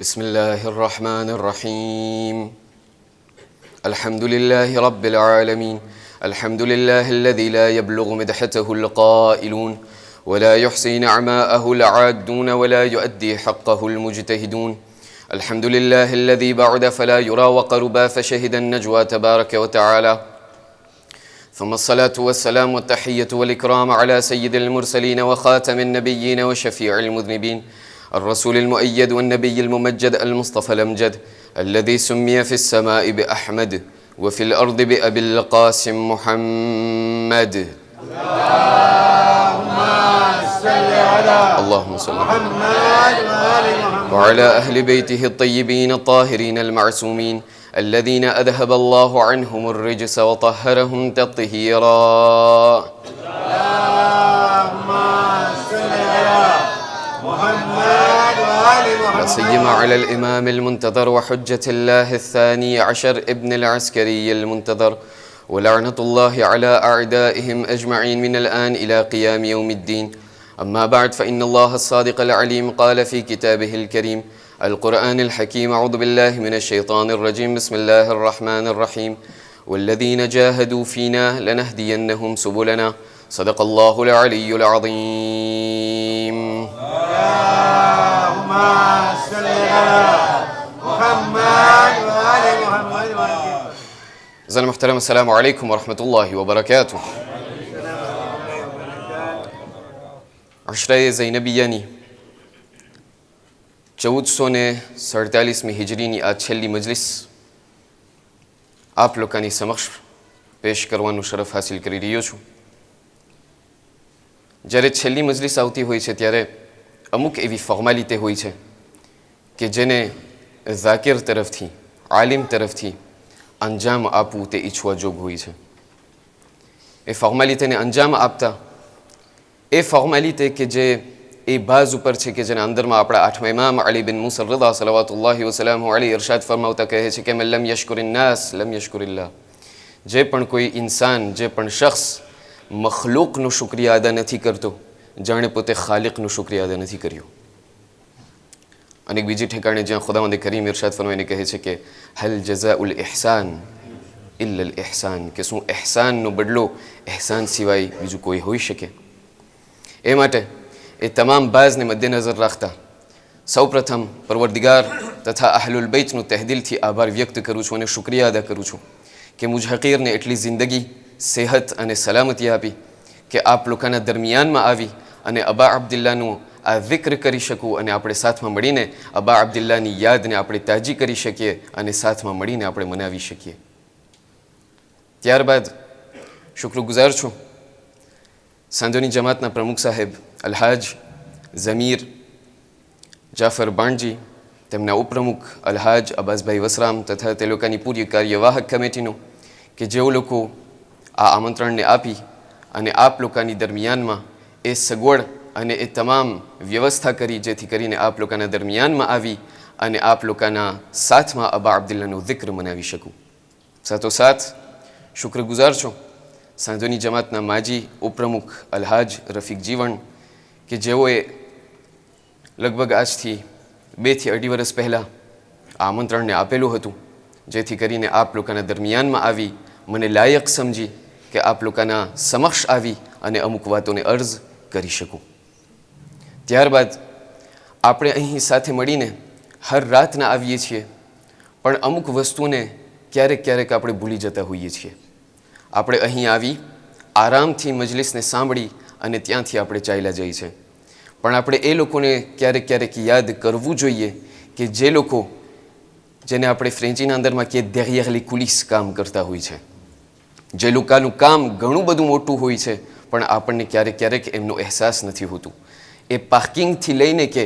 بسم الله الرحمن الرحيم الحمد لله رب العالمين الحمد لله الذي لا يبلغ مدحته القائلون ولا يحصي نعماءه العادون ولا يؤدي حقه المجتهدون الحمد لله الذي بعد فلا يرى وقربا فشهد النجوى تبارك وتعالى ثم الصلاة والسلام والتحية والإكرام على سيد المرسلين وخاتم النبيين وشفيع المذنبين الرسول المؤيد والنبي الممجد المصطفى الأمجد الذي سمي في السماء بأحمد وفي الأرض بأبي القاسم محمد اللهم صل على محمد وعلى أهل بيته الطيبين الطاهرين المعصومين الذين أذهب الله عنهم الرجس وطهرهم تطهيرا لا سيما على الإمام المنتظر وحجة الله الثاني عشر ابن العسكري المنتظر ولعنة الله على أعدائهم أجمعين من الآن إلى قيام يوم الدين أما بعد فإن الله الصادق العليم قال في كتابه الكريم القرآن الحكيم أعوذ بالله من الشيطان الرجيم بسم الله الرحمن الرحيم والذين جاهدوا فينا لنهدينهم سبلنا صدق الله العلي العظيم اللهم صل على محمد وآل محمد زين محترم السلام عليكم ورحمة الله وبركاته عشرة زينبيانی 1447 હિજરીની આ છેલ્લી મજલિસ આપ લોકોની સમક્ષ પેશ કરવાનું શરફ હાસિલ કરી રહ્યો છું. જ્યારે છેલ્લી મજલિસ આવતી હોય છે ત્યારે અમુક એવી ફોર્માલિટી હોય છે કે જેને ઝાકિર તરફથી આલિમ તરફથી અંજામ આપવું તે ઈચ્છવા જોગ હોય છે. એ ફોર્માલિટીને અંજામ આપતા એ ફોર્માલિટી કે જે એ બાઝ ઉપર છે કે જેના અંદરમાં આપણા આઠમા ઇમામ અલી બિન મુસર રદા સલાવતુલ્લાહિ વસલામુ અલૈહિ ઇરશાદ ફરમાવતા કહે છે કે મેં લમ યશકુરિન નાસ લમ યશકુરિલ્લાહ. જે પણ કોઈ ઇન્સાન, જે પણ શખ્સ મખલૂકનું શુક્રિયા અદા નથી કરતો જાણે પોતે ખાલિકનું શુક્રિયા અદા નથી કર્યો. અને બીજી ઠેકાણે જ્યાં ખુદાવંદ કરીમ ઇરશાદ ફરમાવીને કહે છે કે હલ જઝાઉલ ઇહસાન ઇલ્લા અલ ઇહસાન, કે શું ઇહસાનનો બદલો ઇહસાન સિવાય બીજું કોઈ હોઈ શકે? એ માટે એ તમામ બાઝને મદ્દેનજર રાખતા સૌપ્રથમ પરવરદિગાર તથા અહલુલ બૈતનું તહેદિલથી આભાર વ્યક્ત કરું છું અને શુક્રિયા અદા કરું છું કે મુજ હકીરને એટલી જિંદગી, સેહત અને સલામતી આપી કે આપ લોકોના દરમિયાનમાં આવી અને અબા અબ્દુલ્લાનું આ વિક્ર કરી શકું અને આપણે સાથમાં મળીને અબા અબ્દુલ્લાની યાદને આપણે તાજી કરી શકીએ અને સાથમાં મળીને આપણે મનાવી શકીએ. ત્યારબાદ શુક્રગુજાર છું સાંજોની જમાતના પ્રમુખ સાહેબ અલહાજ ઝમીર જાફર બાણજી, તેમના ઉપપ્રમુખ અલહાજ અબ્બાસભાઈ વસરામ તથા તે લોકોની પૂરી કાર્યવાહક કમિટીનો કે જેઓ લોકો આ આમંત્રણને આપી અને આપ લોકોની દરમિયાનમાં એ સગવડ અને એ તમામ વ્યવસ્થા કરી જેથી કરીને આપ લોકોના દરમિયાનમાં આવી અને આપ લોકોના સાથમાં અબા અબ્દુલ્લાનું જિક્ર મનાવી શકું. સાથોસાથ શુક્રગુજાર છું સાંજોની જમાતના માજી ઉપપ્રમુખ અલહાજ રફીક જીવણ કે જેઓએ લગભગ આજથી 2 થી 2.5 વર્ષ પહેલાં આ આમંત્રણને આપેલું હતું જેથી કરીને આપ લોકોના દરમિયાનમાં આવી મને લાયક સમજી કે આપ લોકોના સમક્ષ આવી અને અમુક વાતોને અર્જ કરી શકું. ત્યારબાદ આપણે અહીં સાથે મળીને હર રાતના આવીએ છીએ પણ અમુક વસ્તુને ક્યારેક ક્યારેક આપણે ભૂલી જતા હોઈએ છીએ. આપણે અહીં આવી આરામથી મજલિસને સાંભળી અને ત્યાંથી આપણે ચાલ્યા જઈએ છીએ પણ આપણે એ લોકોને ક્યારેક ક્યારેક યાદ કરવું જોઈએ કે જે લોકો જેને આપણે ફ્રેન્ચીના અંદરમાં કે derrière les coulisses કામ કરતા હોય છે, જે લોકોનું કામ ઘણું બધું મોટું હોય છે પણ આપણને ક્યારેક ક્યારેક એમનો અહેસાસ નથી હોતું. એ પાર્કિંગથી લઈને કે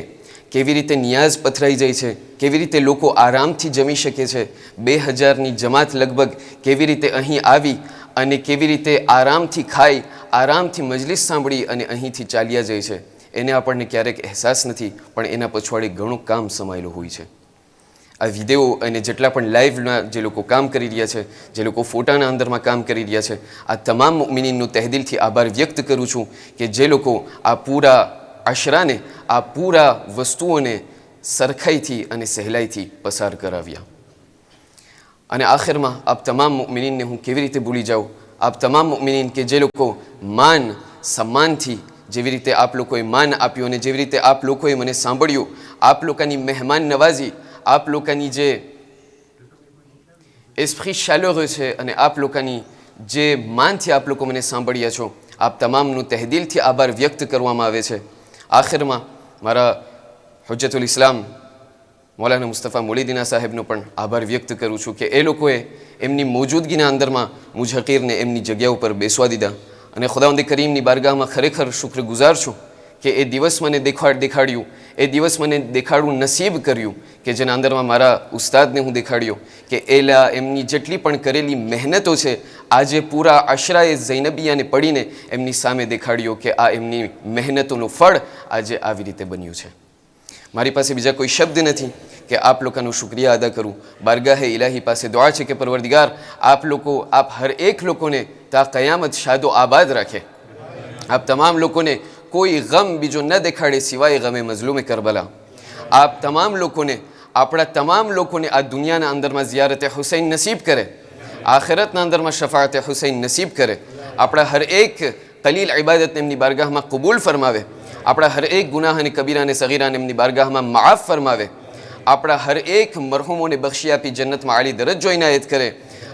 કેવી રીતે નિયાઝ પથરાઈ જાય છે, કેવી રીતે લોકો આરામથી જમી શકે છે, 2000ની જમાત લગભગ કેવી રીતે અહીં આવી અને કેવી રીતે આરામથી ખાઈ, આરામથી મજલિસ સાંભળી અને અહીંથી ચાલ્યા જાય છે, એને આપણને ક્યારેક અહેસાસ નથી પણ એના પછવાડે ઘણું કામ સમાયેલું હોય છે. આ વિડીયો અને જેટલા પણ લાઈવના જે લોકો કામ કરી રહ્યા છે, જે લોકો ફોટાના અંદરમાં કામ કરી રહ્યા છે, આ તમામ મુમિનીનનો તહેદિલથી આભાર વ્યક્ત કરું છું કે જે લોકો આ પૂરા આશરાને, આ પૂરા વસ્તુઓને સરખાઈથી અને સહેલાઈથી પસાર કરાવ્યા. અને આખિરમાં આપ તમામ મુમિનીનને હું કેવી રીતે ભૂલી જાઉં? આપ તમામ મુમિનીન કે જે લોકો માન સન્માનથી જેવી રીતે આપ લોકોએ માન આપ્યું અને જેવી રીતે આપ લોકોએ મને સાંભળ્યું, આપ લોકોની મહેમાન નવાજી, આપ લોકોની જે એસ્પ્રી ચેલેરeux છે અને આપ લોકોની જે માનથી આપ લોકો મને સાંભળ્યા છો, આપ તમામનું તહેદિલથી આભાર વ્યક્ત કરવામાં આવે છે. આખિરમાં મારા હુજ્જતુલ ઇસ્લામ મૌલાના મુસ્તફા મોલીદીના સાહેબનો પણ આભાર વ્યક્ત કરું છું કે એ લોકોએ એમની મોજૂદગીના અંદરમાં મુજ હકીરને એમની જગ્યા ઉપર બેસવા દીધા. અને ખુદાવંદ કરીમની બારગાહમાં ખરેખર શુક્રગુજાર છું કે એ દિવસ મને દેખાડ્યું, એ દિવસ મને દેખાડવું નસીબ કર્યું કે જેના અંદરમાં મારા ઉસ્તાદને હું દેખાડ્યો કે એમની જેટલી પણ કરેલી મહેનતો છે આજે પૂરા આશરાએ ઝૈનબિયાને પડીને એમની સામે દેખાડ્યો કે આ એમની મહેનતોનું ફળ આજે આવી રીતે બન્યું છે. મારી પાસે બીજા કોઈ શબ્દ નથી કે આપ લોકોનો શુક્રિયા અદા કરું. બારગાહે ઇલાહી પાસે દુઆ છે કે પરવરદિગાર આપ હર એક લોકોને તા કયામત શાદો આબાદ રાખે. આપ તમામ લોકોને કોઈ ગમ બીજો ન દેખાડે સિવાય ગમે મઝલૂમ કરબલા. આપ તમામ લોકોને, આપણા તમામ લોકોને આ દુનિયાના અંદરમાં ઝિયારતે હુસૈન નસીબ કરે, આખિરતના અંદરમાં શફાઅતે હુસૈન નસીબ કરે. આપણા હર એક કલીલ ઇબાદત એમની બારગાહમાં કબૂલ ફરમાવે. આપણા હર એક ગુનાહ અને કબીરા અને સગીરાને એમની બારગાહમાં માફ ફરમાવે. આપણા હર એક મરહુમોને બક્ષી આપી જન્નતમાં આલી દરજ્જો ઇનાયત કરે.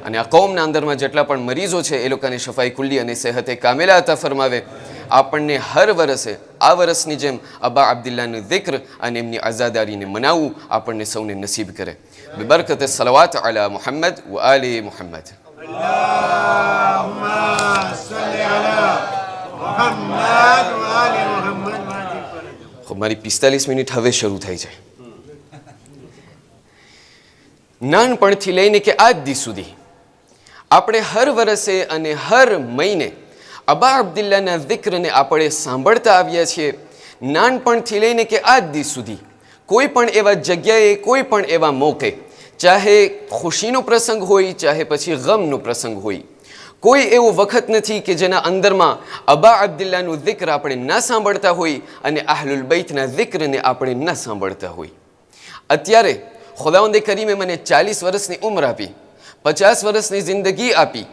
અને આ કૌમના અંદરમાં જેટલા પણ મરીઝો છે એ લોકોને શફાઈ કુલ્લી અને સેહતે કામેલા અતા ફરમાવે. આપણને હર વરસે આ વરસની જેમ અબા અબ્દુલ્લાનું zikr અને એમની આઝાદારીને મનાવવું આપણને સૌને નસીબ કરે. બબરકત સલવાત અલા મુહમ્મદ વ આલી મુહમ્મદ. મારી 45 મિનિટ હવે શરૂ થઈ છે. નાનપણથી લઈને કે આજ દી સુધી આપણે હર વરસે અને હર મહિને અબા અબ્દુલ્લાના zikરને આપણે સાંભળતા આવ્યા છીએ. નાનપણથી લઈને કે આજ દી સુધી કોઈ પણ એવા જગ્યાએ, કોઈ પણ એવા મોકે, ચાહે ખુશીનો પ્રસંગ હોય, ચાહે પછી ગમનો પ્રસંગ હોય, કોઈ એવો વખત નથી કે જેના અંદરમાં અબા અબ્દુલ્લાનું zikr આપણે ન સાંભળતા હોય અને અહલુલ બૈતના zikરને આપણે ન સાંભળતા હોય. અત્યારે ખુદાવંદે કરીમે મને 40 વર્ષની ઉંમર આપી, 50 વર્ષની જિંદગી આપી,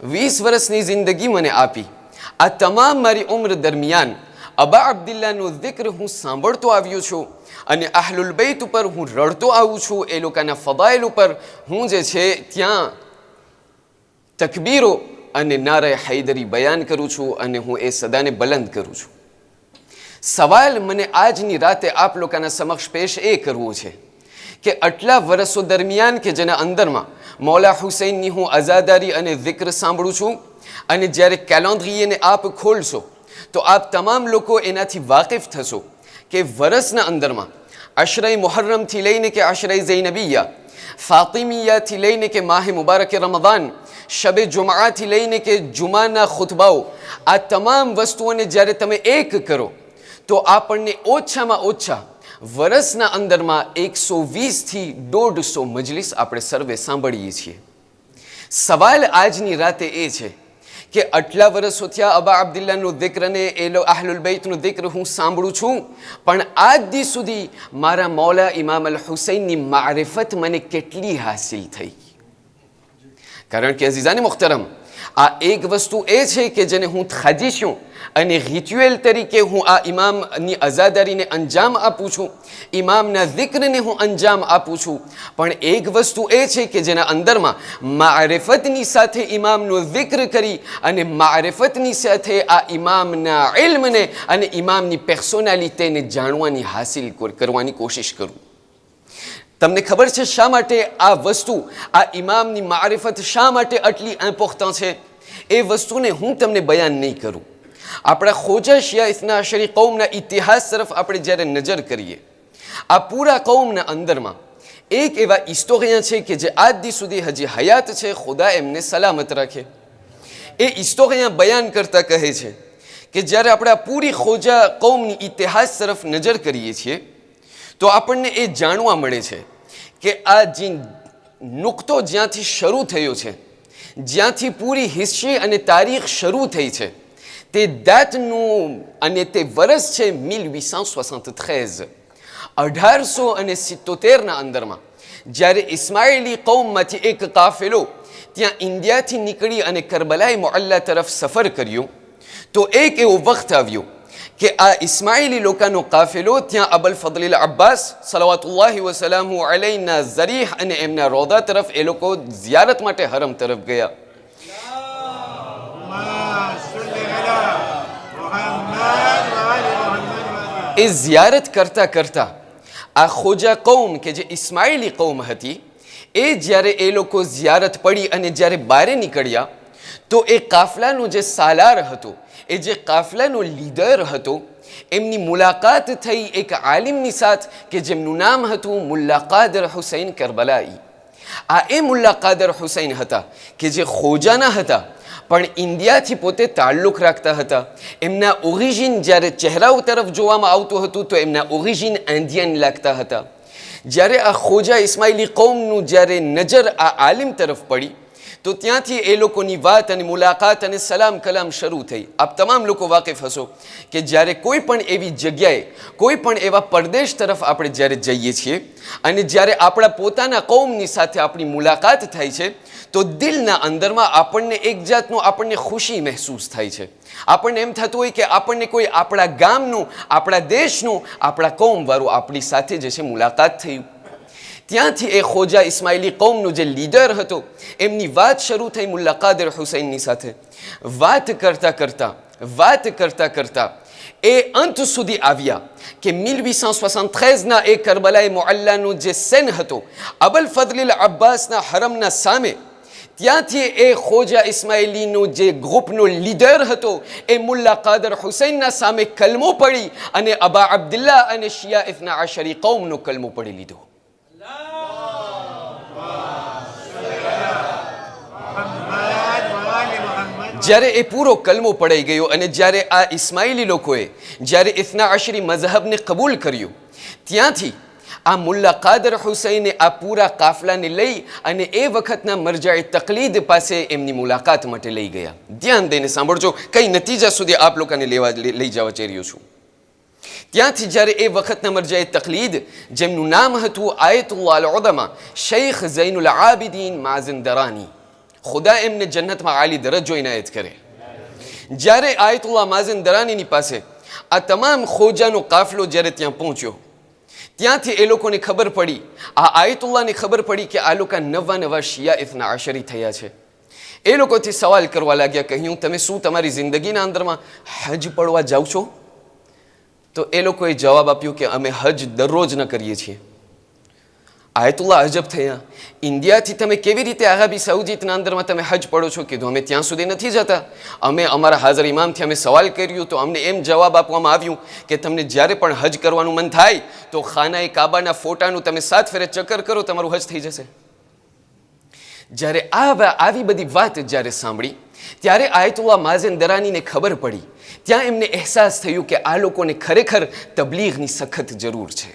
20 વર્ષની જિંદગી મને આપી. આ તમામ મારી ઉંમર દરમિયાન અબા અબ્દુલ્લાનું zikr હું સાંભળતો આવ્યો છું અને અહલુલ બૈત ઉપર હું રડતો આવું છું. એ લોકોના ફદાઇલ ઉપર હું જે છે ત્યાં તકબીરો અને નારે હૈદરી બયાન કરું છું અને હું એ સદાને બલંદ કરું છું. સવાલ મને આજની રાતે આપ લોકોના સમક્ષ પેશ એ કરવો છે કે આટલા વર્ષો દરમિયાન કે જેના અંદરમાં મૌલા હુસૈનની હું આઝાદારી અને zikr સાંભળું છું અને જ્યારે કેલેન્ડરીને આપ ખોલશો તો આપ તમામ લોકો એનાથી વાકેફ થશો કે વરસના અંદરમાં અશરાઈ મુહર્રમથી લઈને કે અશરાઈ ઝૈનબિયા, ફાતિમિયાથી લઈને કે માહે મુબારક રમદાન, શબે જુમાથી લઈને કે જુમાના ખુતબાઓ, આ તમામ વસ્તુઓને જ્યારે તમે એક કરો તો આપણને ઓછામાં ઓછા વરસના અંદરમાં 120 થી 150 મજલિસ આપણે સર્વે સાંભળીએ છીએ. સવાલ આજની રાતે એ છે કે આટલા વર્ષો થયા અબા અબ્દુલ્લાનું zikr અને અહલુલ બૈતનું zikr હું સાંભળું છું, પણ આજ દી સુધી મારા મૌલા ઇમામ અલ હુસૈનની મારિફત મને કેટલી હાસિલ થઈ? કારણ કે અઝીઝાને મુખ્તરમ, આ એક વસ્તુ એ છે કે જેને હું ખાજીશું અને રિચ્યુઅલ તરીકે હું આ ઇમામની આઝાદારીને અંજામ આપું છું, ઇમામના zikરને હું અંજામ આપું છું. પણ એક વસ્તુ એ છે કે જેના અંદરમાં મારિફતની સાથે ઇમામનું zikr કરી અને મારિફતની સાથે આ ઇમામના ઇલ્મને અને ઇમામની પર્સોનાલિટીને જાણવાની હાસિલ કરવાની કોશિશ કરું. તમને ખબર છે શા માટે આ વસ્તુ, આ ઇમામની મારિફત શા માટે આટલી ઇમ્પોર્ટન્ટ છે? એ વસ્તુને હું તમને બયાન નહીં કરું. આપણા ખોજા શિયા ઇથના અશરી કૌમના ઇતિહાસ તરફ આપણે જ્યારે નજર કરીએ, આ પૂરા કૌમના અંદરમાં એક એવા હિસ્ટોરિયન છે કે જે આજ દી સુધી હજી હયાત છે, ખુદા એમને સલામત રાખે. એ હિસ્ટોરિયન બયાન કરતા કહે છે કે જ્યારે આપણે આ પૂરી ખોજા કૌમની ઇતિહાસ તરફ નજર કરીએ છીએ તો આપણને એ જાણવા મળે છે કે આ જે નુકતો જ્યાંથી શરૂ થયો છે, જ્યાંથી પૂરી હિસ્ટ્રી અને તારીખ શરૂ થઈ છે, તે દાતનું અને તે વર્ષ છે 1873. 1877 અંદરમાં જ્યારે ઇસ્માઇલી કૌમમાંથી એક કાફેલો ત્યાં ઇન્ડિયાથી નીકળી અને કરબલાએ મુઅલ્લા તરફ સફર કર્યું, તો એક એવો વખત આવ્યો કે આ ઇસ્માઇલી લોકોનો કાફેલો ત્યાં અબુલ ફضل અબ્બાસ સલાવતુલ્લાહિ વસલામુ અલૈહિના ઝરીહ અને એમના રોદા તરફ એ લોકો ઝિયારત માટે હરમ તરફ ગયા. એ ઝિયારત કરતા કરતા આ ખોજા કૌમ કે જે ઇસ્માઇલી કૌમ હતી, એ જ્યારે એ લોકો ઝિયારત પડી અને જ્યારે બહાર નીકળ્યા, તો એ કાફલાનો જે સાલાર હતો, એ જે કાફલાનો લીડર હતો, એમની મુલાકાત થઈ એક આલિમની સાથ કે જેમનું નામ હતું મુલ્લા કાદર હુસૈન કરબલાઈ. આ એ મુલ્લા કાદર હુસૈન હતા કે જે ખોજાના હતા પણ ઇન્ડિયાથી પોતે તાલ્લુક રાખતા હતા. એમના ઓરિજિન જ્યારે ચહેરાઓ તરફ જોવામાં આવતું હતું તો એમના ઓરિજિન ઇન્ડિયન લાગતા હતા. જ્યારે આ ખોજા ઇસ્માઇલી કૌમનું જ્યારે નજર આ આલિમ તરફ પડી, તો ત્યાંથી એ લોકોની વાત અને મુલાકાત અને સલામ કલામ શરૂ થઈ. આપ તમામ લોકો વાકેફ હશો કે જ્યારે કોઈ પણ એવી જગ્યાએ, કોઈ પણ એવા પરદેશ તરફ આપણે જ્યારે જઈએ છીએ અને જ્યારે આપણા પોતાના કૌમની સાથે આપણી મુલાકાત થાય છે, તો દિલના અંદરમાં આપણને એક જાતનું આપણને ખુશી મહેસૂસ થાય છે. આપણને એમ થતું હોય કે આપણને કોઈ આપણા ગામનું, આપણા દેશનું, આપણા કૌમવાળું આપણી સાથે જે છે મુલાકાત થયું. ત્યાંથી એ ખોજા ઇસ્માઇલી કૌમનો જે લીડર હતો એમની વાત શરૂ થઈ મુલ્લા કાદર હુસૈનની સાથે. વાત કરતા કરતા એ અંત સુધી આવ્યા કે 1873ના એ કરબલાએ મુઅલ્લાનો જે સેન હતો અબુલ ફضل અબ્બાસના હરમના સામે, ત્યાંથી એ ખોજા ઇસ્માઇલીનો જે ગ્રુપનો લીડર હતો એ મુલ્લા કાદર હુસૈનના સામે કલમો પડી અને અબા અબ્દુલ્લાહ અને શિયા ઇથના આશરી કૌમનો કલમો પડી લીધો. જ્યારે એ પૂરો કલમો પડાઈ ગયો અને જ્યારે આ ઇસ્માઇલી લોકોએ જ્યારે ઇથના આશરી મઝહબને કબૂલ કર્યું, ત્યાંથી આ મુલ્લા કાદર હુસૈને આ પૂરા કાફલાને લઈ અને એ વખતના મરજાએ તકલીદ પાસે એમની મુલાકાત માટે લઈ ગયા. ધ્યાન દઈને સાંભળજો, કઈ નતીજા સુધી આપ લોકોને લઈ જવા જઈ રહ્યો છું. ત્યાંથી જ્યારે એ વખતના મરજાએ તકલીદ, જેમનું નામ હતું આયતુલ્લાહ અલ-ઉદમા શૈખ ઝૈનુલ આબિદીન માઝિંદરાની, ખુદા એમને જન્નતમાં આલી દરજ્જો ઇનાયત કરે. જ્યારે આયતુલ્લાહ માઝિંદરાનીની પાસે આ તમામ ખોજાનો કાફલો જ્યારે ત્યાં પહોંચ્યો, ત્યાંથી એ લોકોને ખબર પડી, આ આયતુલ્લાહને ખબર પડી કે આ લોકો નવા શિયા ઇથના આશરી થયા છે. એ લોકોથી સવાલ કરવા લાગ્યા, કહ્યું તમે શું તમારી જિંદગીના અંદરમાં હજ પડવા જાઓ છો? તો એ લોકોએ જવાબ આપ્યો કે અમે હજ દરરોજ ન કરીએ છીએ. આયતુલ્લાહ અજબ થયા, ઇન્ડિયાથી તમે કેવી રીતે અરાબી સાઉદીના અંદરમાં તમે હજ પડો છો? કીધું અમે ત્યાં સુધી નથી જતા. અમે અમારા હાજર ઇમામથી અમે સવાલ કર્યું તો અમને એમ જવાબ આપવામાં આવ્યું કે તમને જ્યારે પણ હજ કરવાનું મન થાય તો ખાનાએ કાબાના ફોટાનું તમે 7 ફેરે ચક્કર કરો, તમારું હજ થઈ જશે. જ્યારે આવી બધી વાત જ્યારે સાંભળી, ત્યારે આયતુલ્લાહ માઝિંદરાનીને ખબર પડી, ત્યાં એમને અહેસાસ થયું કે આ લોકોને ખરેખર તબલીગની સખત જરૂર છે.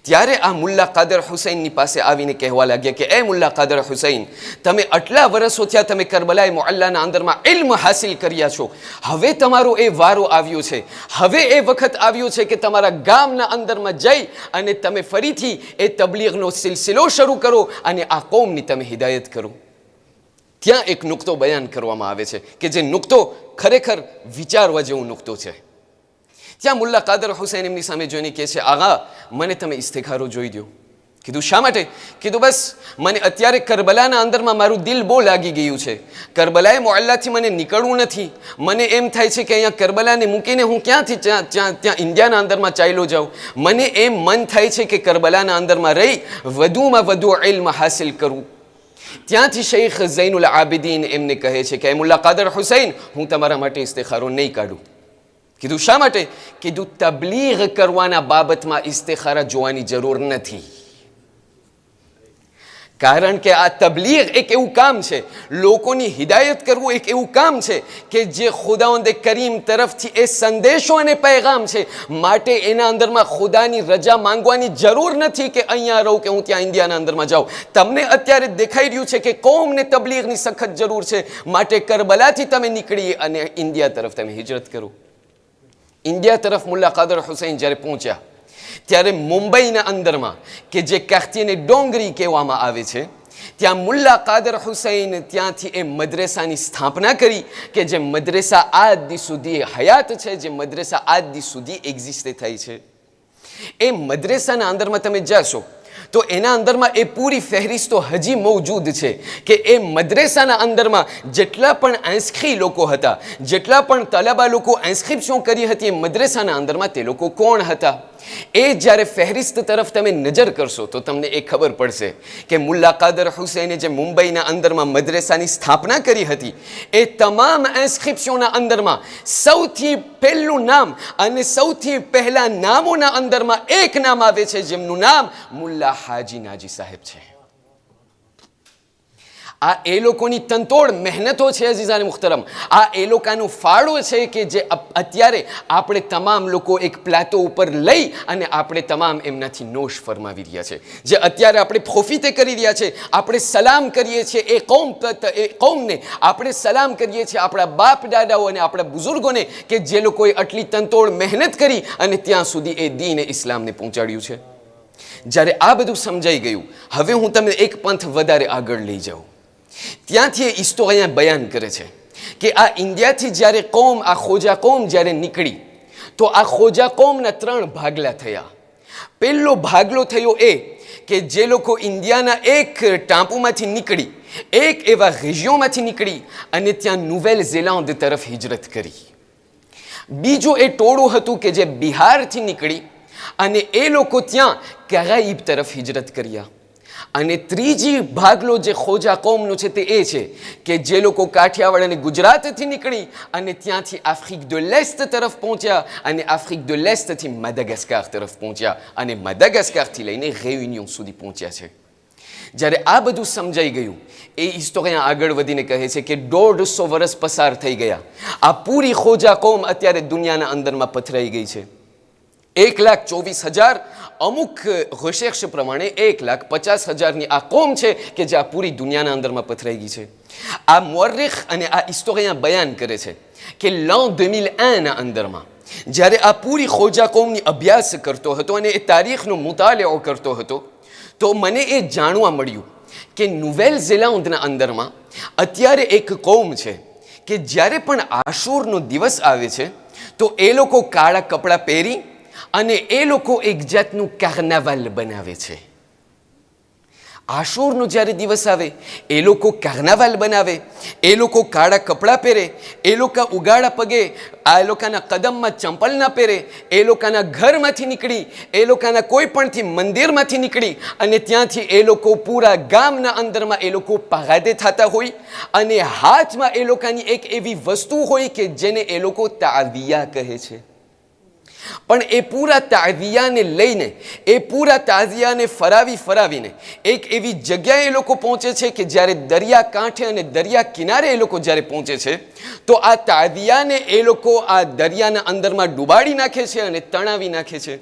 ત્યારે આ મુલ્લા કાદર હુસૈનની પાસે આવીને કહેવા લાગ્યા કે એ મુલ્લા કાદર હુસૈન, તમે આટલા વર્ષો થયા તમે કરબલાએ મુઅલ્લાના અંદરમાં ઇલ્મ હાસિલ કર્યા છો, હવે તમારો એ વારો આવ્યો છે, હવે એ વખત આવ્યો છે કે તમારા ગામના અંદરમાં જઈ અને તમે ફરીથી એ તબલીગનો સિલસિલો શરૂ કરો અને આ કૌમની તમે હિદાયત કરો. ત્યાં એક નુક્તો બયાન કરવામાં આવે છે કે જે નુક્તો ખરેખર વિચારવા જેવો નુક્તો છે. ત્યાં મુલ્લા કાદર હુસૈન એમની સામે જોઈને કહે છે, આગા મને તમે ઇસ્તિખારો જોઈ દો. કીધું શા માટે? કીધું બસ મને અત્યારે કરબલાના અંદરમાં મારું દિલ બહુ લાગી ગયું છે. કરબલાએ મુઅલ્લાથી મને નીકળવું નથી. મને એમ થાય છે કે અહીંયા કરબલાને મૂકીને હું ક્યાંથી ત્યાં ઇન્ડિયાના અંદરમાં ચાલ્યો જાઉં. મને એમ મન થાય છે કે કરબલાના અંદરમાં રહી વધુમાં વધુ ઇલ્મ હાસિલ કરું. ત્યાંથી શૈખ ઝૈનુલ આબિદીન એમને કહે છે કે મુલ્લા કાદર હુસૈન, હું તમારા માટે ઇસ્તિખારો નહીં કાઢું. કીધું શા માટે? કીધું તબલીગ કરવાના બાબતમાં ઇસ્તિખારા જોવાની જરૂર નથી. કારણ કે આ તબલીગ એક એવું કામ છે, લોકોની હિદાયત કરવું એક એવું કામ છે કે જે ખુદાવંદ કરીમ તરફથી એ સંદેશો અને પૈગામ છે. માટે એના અંદરમાં ખુદાની રજા માંગવાની જરૂર નથી કે અહીંયા રહું કે હું ત્યાં ઇન્ડિયાના અંદરમાં જાઉં. તમને અત્યારે દેખાઈ રહ્યું છે કે કોમને તબલીગની સખત જરૂર છે, માટે કરબલાથી તમે નીકળી અને ઇન્ડિયા તરફ તમે હિજરત કરો. ઇન્ડિયા તરફ મુલ્લા કાદર હુસૈન જ્યારે પહોંચ્યા, ત્યારે મુંબઈના અંદરમાં કે જે કાખ્તીને ડોંગરી કહેવામાં આવે છે, ત્યાં મુલ્લા કાદર હુસૈન ત્યાંથી એ મદ્રેસાની સ્થાપના કરી કે જે મદ્રેસા આજ દી સુધી હયાત છે, જે મદ્રેસા આજ દી સુધી એક્ઝિસ્ટ થઈ છે. એ મદ્રેસાના અંદરમાં તમે જશો તો એના અંદરમાં એ પૂરી ફહેરિસ્તો હજી મૌજૂદ છે કે એ મદ્રેસાના અંદરમાં જેટલા પણ આંસખી લોકો હતા, જેટલા પણ તલબા લોકો ઇન્સ્ક્રિપ્શન કરી હતી એ મદ્રેસાના અંદરમાં તે લોકો કોણ હતા. એ જ્યારે ફહેરિસ્ત તરફ તમે નજર કરશો તો તમને એ ખબર પડશે કે મુલ્લા કાદર હુસૈને જે મુંબઈના અંદરમાં મદ્રેસાની સ્થાપના કરી હતી એ તમામ ઇન્સ્ક્રિપ્શનના અંદરમાં સૌથી પહેલું નામ અને સૌથી પહેલા નામોના અંદરમાં એક નામ આવે છે જેમનું નામ મુલ્લા હાજી નાજી સાહેબ છે. આ એ લોકોની તનતોડ મહેનતો છે અઝીઝાને મુખ્તરમ. આ એ લોકોનો ફાળો છે કે જે અત્યારે આપણે તમામ લોકો એક પ્લાટો ઉપર લઈ અને આપણે તમામ એમનાથી નોશ ફરમાવી રહ્યા છે. જે અત્યારે આપણે ફોફીતે કરી રહ્યા છે, આપણે સલામ કરીએ છીએ એ કૌમને આપણે સલામ કરીએ છીએ આપણા બાપ દાદાઓ અને આપણા બુઝુર્ગોને કે જે લોકોએ આટલી તનતોડ મહેનત કરી અને ત્યાં સુધી એ દીન ઇસ્લામને પહોંચાડ્યું છે. જ્યારે આ બધું સમજાઈ ગયું, હવે હું તમને એક પંથ વધારે આગળ લઈ જાઉં. ત્યાંથી એ હિસ્ટોરિયન બયાન કરે છે કે આ ઇન્ડિયાથી જ્યારે કોમ, આ ખોજા કોમ જ્યારે નીકળી તો આ ખોજા કોમના 3 ભાગલા થયા. પહેલો ભાગલો થયો એ કે જે લોકો ઇન્ડિયાના એક ટાપુમાંથી નીકળી, એક એવા રેજિયોમાંથી નીકળી અને ત્યાં નોવેલ ઝેલેન્ડ તરફ હિજરત કરી. બીજું એ ટોળું હતું કે જે બિહારથી નીકળી અને એ લોકો ત્યાં કરાઈબ તરફ હિજરત કર્યા. અને ત્રીજી ભાગલો જે ખોજા કોમનો છે તે એ છે કે જે લોકો કાઠિયાવાડ અને ગુજરાતથી નીકળી અને ત્યાંથી આફ્રિક દ લેસ્ટ તરફ પહોંચ્યા અને આફ્રિક દ લેસ્ટથી માદાગાસ્કાર તરફ પહોંચ્યા અને માદાગાસ્કારથી લઈને રેયુનિયન સુધી પહોંચ્યા છે. જ્યારે આ બધું સમજાઈ ગયું, એ હિસ્ટોરિયન આગળ વધીને કહે છે કે 150 વર્ષ પસાર થઈ ગયા. આ પૂરી ખોજા કોમ અત્યારે દુનિયાના અંદરમાં પથરાઈ ગઈ છે. 1,24,000 અમુક રિસર્ચ પ્રમાણે 1,50,000ની આ કોમ છે કે જે આ પૂરી દુનિયાના અંદરમાં પથરાઈ ગઈ છે. આ મુઅર્રિખ અને આ હિસ્ટોરિયન બયાન કરે છે કે l'an 2001ના અંદરમાં જ્યારે આ પૂરી ખોજા કોમની અભ્યાસ કરતો હતો અને એ તારીખનો મુતાલિઓ કરતો હતો તો મને એ જાણવા મળ્યું કે નોવેલ ઝેલેન્ડના અંદરમાં અત્યારે એક કોમ છે કે જ્યારે પણ આશુરનો દિવસ આવે છે તો એ લોકો કાળા કપડાં પહેરી અને એ લોકો એક જાતનું કાર્નાવાલ બનાવે છે. આશુરનો જ્યારે દિવસ આવે એ લોકો કાર્નાવાલ બનાવે, એ લોકો કાળા કપડાં પહેરે, એ લોકો ઉગાડા પગે, આ લોકોના કદમમાં ચંપલ ના પહેરે, એ લોકોના ઘરમાંથી નીકળી, એ લોકોના કોઈ પણથી મંદિરમાંથી નીકળી અને ત્યાંથી એ લોકો પૂરા ગામના અંદરમાં એ લોકો પરાદે થતા હોય અને હાથમાં એ લોકોની એક એવી વસ્તુ હોય કે જેને એ લોકો તાવિયા કહે છે. પણ એ પૂરા તાઝિયાને લઈને, એ પૂરા તાઝિયાને ફરાવીને એક એવી જગ્યાએ એ લોકો પહોંચે છે કે જ્યારે દરિયા કાંઠે અને દરિયા કિનારે એ લોકો જ્યારે પહોંચે છે તો આ તાઝિયાને એ લોકો આ દરિયાના અંદરમાં ડૂબાડી નાખે છે અને તણાવી નાખે છે.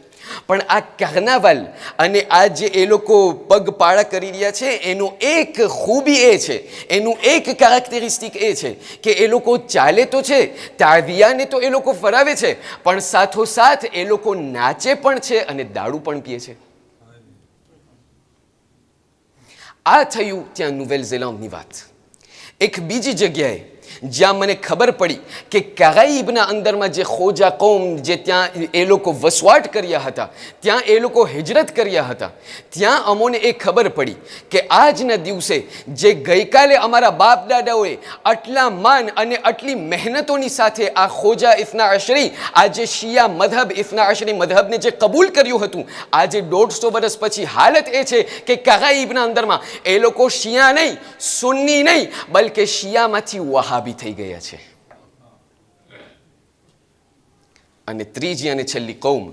પણ આ કાર્નાવાલ અને આ જે એ લોકો પગપાળા કરી રહ્યા છે એનું એક ખૂબી એ છે, એનું એક કેરેક્ટરિસ્ટિક એ છે કે એ લોકો ચાલે તો છે, તાઝિયાને તો એ લોકો ફરાવે છે, પણ સાથોસાથ એ લોકો નાચે પણ છે અને દારૂ પણ પીએ છે. આ થયું ત્યાં નોવેલ ઝેલેન્ડની વાત. એક બીજી જગ્યાએ જ્યાં મને ખબર પડી કે કરાઈબના અંદરમાં જે ખોજા કોમ જે ત્યાં એ લોકો વસવાટ કર્યા હતા, ત્યાં એ લોકો હિજરત કર્યા હતા, ત્યાં અમોને એ ખબર પડી કે આજના દિવસે જે ગઈકાલે અમારા બાપ દાદાઓએ આટલા માન અને આટલી મહેનતોની સાથે આ ખોજા ઇથના અશરી, આ જે શિયા મધહબ ઇથના અશરી મધહબને જે કબૂલ કર્યું હતું, આજે 150 વર્ષ પછી હાલત એ છે કે કરાઈબના અંદરમાં એ લોકો શિયા નહીં, સુન્ની નહીં, બલકે શિયામાંથી વહાબી થઈ ગયા છે. અને ત્રીજી અને છેલ્લી કૌમ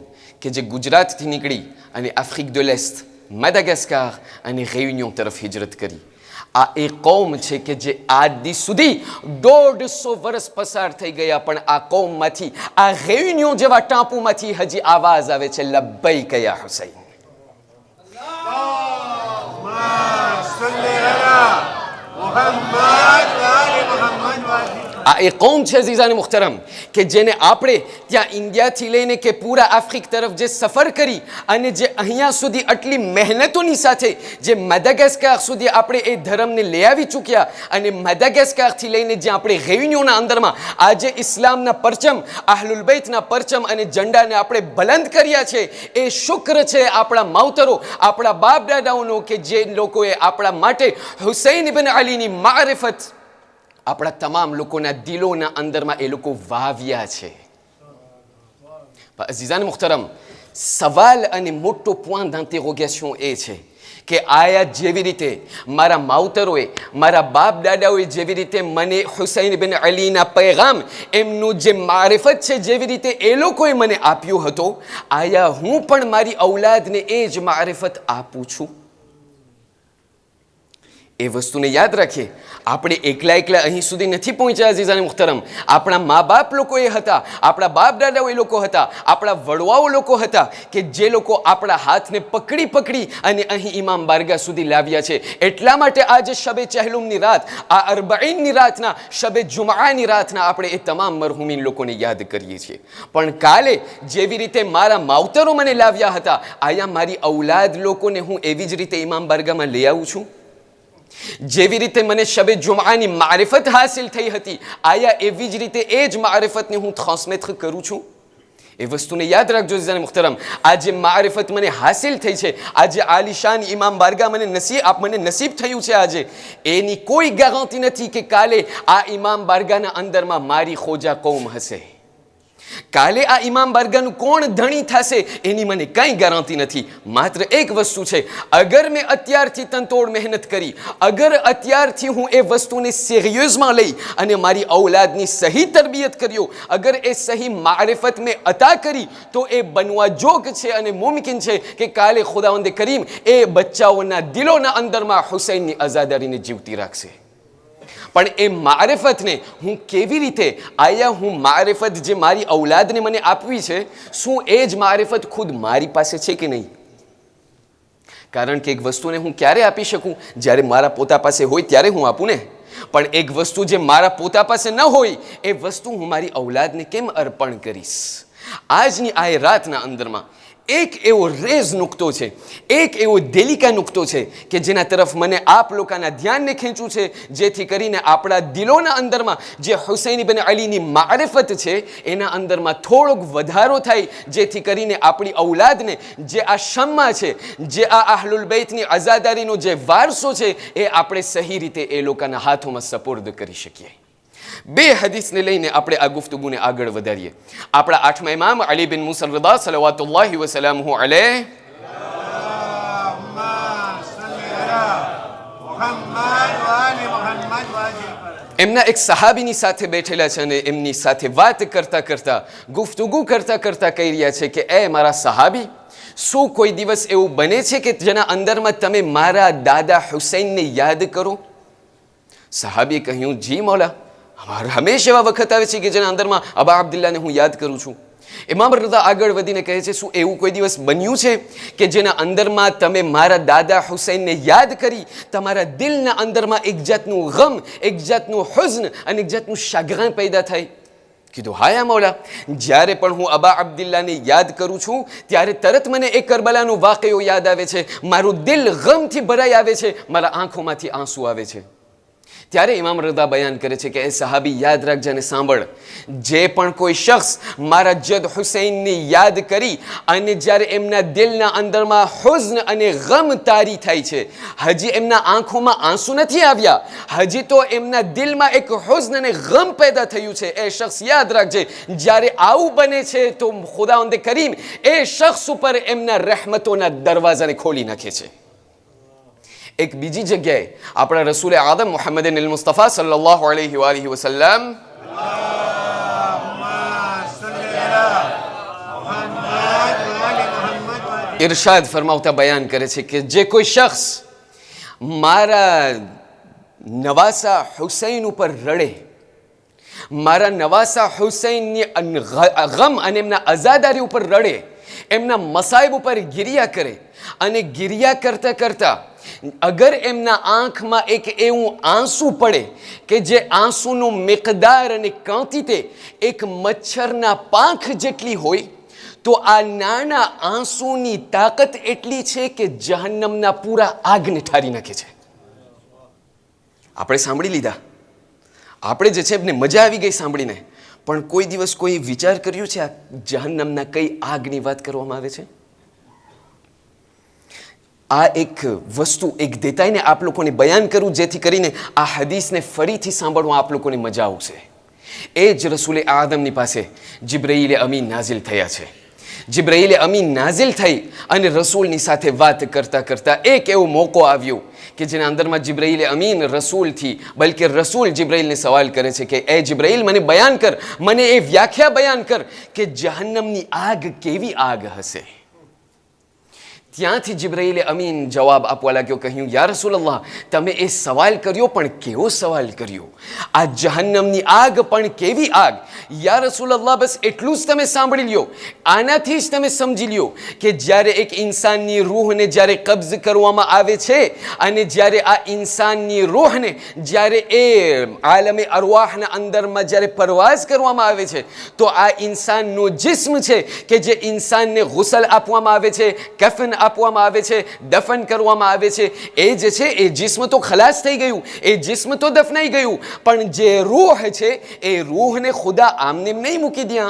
કે જે ગુજરાતથી નીકળી અને આફ્રિક દ લેસ્ટ, માદાગાસ્કાર અને રેયુનિયન તરફ હિજરત કરી, આ એ કૌમ છે કે જે આજ દી સુધી 150 વર્ષ પસાર થઈ ગયા પણ આ કૌમમાંથી, આ રેયુનિયન જેવા ટાપુમાંથી હજી આવાજ આવે છે લબ્બૈક યા હુસૈન. આ એ કૌમ છે અઝીઝાન મુખ્તરમ કે જેને આપણે ત્યાં ઇન્ડિયાથી લઈને કે પૂરા આફ્રિક તરફ જે સફર કરી અને જે અહીંયા સુધી આટલી મહેનતોની સાથે જે મેડાગાસ્કાર સુધી આપણે એ ધર્મને લઈ આવી ચૂક્યા અને મેડાગાસ્કારથી લઈને જ્યાં આપણે રેયુનિયોના અંદરમાં આજે ઇસ્લામના પરચમ આહલુલ બૈતના પરચમ અને ઝંડાને આપણે બલંદ કર્યા છે. એ શુક્ર છે આપણા માવતરો આપણા બાપ દાદાઓનો કે જે લોકોએ આપણા માટે હુસૈન ઇબ્ન અલીની મારિફત આપણા તમામ લોકોના દિલોના અંદરમાં એ લોકો વાવ્યા છે. અઝીઝાન મુખ્તરમ, સવાલ અને મોટો પોઈન્ટ d'interrogation એ છે કે આયા જેવી રીતે મારા માવતરોએ મારા બાપ દાદાઓએ જેવી રીતે મને હુસૈન બિન અલીના પૈગામ એમનું જે મારિફત છે જેવી રીતે એ લોકોએ મને આપ્યો હતો, આયા હું પણ મારી ઔલાદને એ જ મારિફત આપું છું? એ વસ્તુને યાદ રાખીએ. આપણે એકલા અહીં સુધી નથી પહોંચ્યા અઝીઝાન મુખ્તરમ. આપણા મા બાપ લોકો એ હતા, આપણા બાપ દાદાઓ એ લોકો હતા, આપણા વડવાઓ લોકો હતા કે જે લોકો આપણા હાથને પકડી અને અહીં ઇમામ બારગાહ સુધી લાવ્યા છે. એટલા માટે આજે શબે ચહેલુમની રાત, આ અરબાઈનની રાતના, શબે જુમાની રાતના આપણે એ તમામ મરહુમીન લોકોને યાદ કરીએ છીએ. પણ કાલે જેવી રીતે મારા માવતરો મને લાવ્યા હતા, આયા મારી ઔલાદ લોકોને હું એવી જ રીતે ઇમામ બારગાહમાં લઈ આવું છું. જેવી રીતે મને શબે જુમાની મારિફત હાસિલ થઈ હતી, આયા એવી જ રીતે એ જ મારિફતને હું ટ્રાન્સમિટ કરું છું. એ વસ્તુને યાદ રાખજો અઝીઝાન મુખ્તરમ. આજે મારિફત મને હાસિલ થઈ છે, આજે આલિશાન ઇમામ બારગાહ મને નસીબ થયું છે આજે, એની કોઈ ગેરંટી નથી કે કાલે આ ઇમામ બારગાહના અંદરમાં મારી ખોજા કૌમ હશે. કાલે આ ઇમામ બારગાહનું કોણ ધણી થશે એની મને કંઈ ગેરંટી નથી. માત્ર એક વસ્તુ છે, અગર મેં અત્યારથી તનતોડ મહેનત કરી, અગર અત્યારથી હું એ વસ્તુને સિરિયસમાં લઈ અને મારી ઔલાદની સહી તરબિયત કર્યો, અગર એ સહી મારિફત મેં અતા કરી, તો એ બનવા જોગ છે અને મુમકિન છે કે કાલે ખુદાવંદ કરીમ એ બચ્ચાઓના દિલોના અંદરમાં હુસૈનની આઝાદારીને જીવતી રાખશે. પણ એ મારિફતને હું કેવી રીતે, આયા હું મારિફત જે મારી ઔલાદને મને આપવી છે, શું એ જ મારિફત ખુદ મારી પાસે છે કે નહીં? કારણ કે એક વસ્તુને હું ક્યારે આપી શકું? જ્યારે મારા પોતા પાસે હોય ત્યારે હું આપું ને. પણ એક વસ્તુ જે મારા પોતા પાસે ન હોય, એ વસ્તુ હું મારી ઔલાદને કેમ અર્પણ કરીશ? આજની આ રાતના અંદરમાં એક એવો રેઝ નુકતો છે, એક એવો ડેલિકા નુકતો છે કે જેના તરફ મને આપ લોકોના ધ્યાનને ખેંચવું છે, જેથી કરીને આપણા દિલોના અંદરમાં જે હુસૈન ઇબ્ન અલીની મારિફત છે એના અંદરમાં થોડોક વધારો થાય, જેથી કરીને આપણી ઔલાદને જે આ શમ્મા છે, જે આ આહલુલ બૈતની આઝાદારીનો જે વારસો છે, એ આપણે સહી રીતે એ લોકોના હાથોમાં સપોર્દ કરી શકીએ. બે હદીસને લઈને આપણે આ ગુફ્તગુને આગળ વધારીએ. આપણા આઠમા ઇમામ અલી બિન મુસા રદા સલવાતુલ્લાહિ વસલામહુ અલૈહ એમના એક સહાબીની સાથે બેઠેલા છે અને એમની સાથે વાત કરતા ગુફ્તગુ કરતા કહી રહ્યા છે કે એ મારા સહાબી, શું કોઈ દિવસ એવું બને છે કે જેના અંદરમાં તમે મારા દાદા હુસૈનને યાદ કરો? સહાબીએ કહ્યું, જી મૌલા, હંમેશા એવા વખત આવે છે કે જેના અંદરમાં અબા અબ્દુલ્લાને હું યાદ કરું છું. ઇમામ રઝા આગળ વધીને કહે છે, શું એવું કોઈ દિવસ બન્યું છે કે જેના અંદરમાં તમે મારા દાદા હુસૈનને યાદ કરી તમારા દિલના અંદરમાં એક જાતનું ગમ, એક જાતનું હુઝ્ન અને એક જાતનું શાગરાન પેદા થાય? કીધું, હા યા મૌલા, જ્યારે પણ હું અબા અબ્દુલ્લાને યાદ કરું છું ત્યારે તરત મને એ કરબલાનો વાકયો યાદ આવે છે, મારું દિલ ગમથી ભરાઈ આવે છે, મારા આંખોમાંથી આંસુ આવે છે. ત્યારે ઇમામ રઝા બયાન કરે છે કે એ સહાબી યાદ રાખજે અને સાંભળ, જે પણ કોઈ શખ્સ મારા જદ હુસૈનને યાદ કરી અને જ્યારે એમના દિલના અંદરમાં હુઝ્ન અને ગમ તારી થાય છે, હજી એમના આંખોમાં આંસુ નથી આવ્યા, હજી તો એમના દિલમાં એક હુઝ્ન અને ગમ પેદા થયું છે, એ શખ્સ યાદ રાખજે, જ્યારે આવું બને છે તો ખુદાવંદ કરીમ એ શખ્સ ઉપર એમના રહેમતોના દરવાજાને ખોલી નાખે છે. એક બીજી જગ્યાએ આપણા રસૂલ આદમ મુહમ્મદ મુસ્તફા સલ્લલ્લાહુ અલૈહિ વાલિહિ વસલ્લમ ઇરશાદ ફરમાવતા બયાન કરે છે કે જે કોઈ શખ્સ મારા નવાસા હુસૈન ઉપર રડે, મારા નવાસા હુસૈનની ગમ અને એમના અઝાદારી ઉપર રડે, એમના મસાઈબ ઉપર ગિરિયા કરે, અને ગિરિયા કરતાં કરતાં અગર એમના આંખમાં એક એવું આંસુ પડે કે જે આંસુનું મિકદાર અને ક્વોન્ટિટી એક મચ્છરના પાંખ જેટલી હોય, તો આ નાના આંસુની તાકાત એટલી છે કે જહન્નમના પૂરા આગને ઠારી નાખે છે. આપણે સાંભળી લીધા, આપણે જે છે એમને મજા આવી ગઈ સાંભળીને, પણ કોઈ દિવસ કોઈ વિચાર કર્યો છે આ જહન્નમના કઈ આગની વાત કરવામાં આવે છે? આ એક વસ્તુ, એક દેતાઈને આપ લોકોને બયાન કરું, જેથી કરીને આ હદીસને ફરીથી સાંભળવા આપ લોકોને મજા આવશે. એ જ રસૂલે આદમની પાસે જિબ્રાઈલે અમીન નાઝિલ થયા છે. જિબ્રાઈલે અમીન નાઝિલ થઈ અને રસૂલની સાથે વાત કરતા કરતા એક એવો મોકો આવ્યો કે જેના અંદરમાં જિબ્રાઈલે અમીન રસૂલથી, બલકે રસૂલ જિબ્રાઈલને સવાલ કરે છે કે એ જિબ્રાઈલ, મને બયાન કર, મને એ વ્યાખ્યા બયાન કર કે જહન્નમની આગ કેવી આગ હશે. ત્યાંથી જિબ્રાઈલે અમીન જવાબ આપવા લાગ્યો, કહ્યું, યા રસૂલલ્લાહ, તમે એ સવાલ કર્યો, પણ કેવો સવાલ કર્યો? આ જહન્નમની આગ પણ કેવી આગ? યા રસૂલલ્લાહ, બસ એટલું જ તમે સાંભળી લ્યો, આનાથી જ તમે સમજી લ્યો કે જ્યારે એક ઇન્સાનની રૂહને જ્યારે કબ્ઝ કરવામાં આવે છે અને જ્યારે આ ઇન્સાનની રૂહને જ્યારે એ આલમે અરવાહના અંદરમાં જ્યારે પરવાઝ કરવામાં આવે છે, તો આ ઇન્સાનનો જિસ્મ છે કે જે ઇન્સાનને ગુસલ આપવામાં આવે છે, કફન આપવામાં આવે છે, દફન કરવામાં આવે છે, એ જે છે એ જિસ્મ તો ખલાસ થઈ ગયું, એ જિસ્મ તો દફનાઈ ગયું, પણ જે રૂહ છે એ રૂહને ખુદા આમને નહીં મૂકી દે.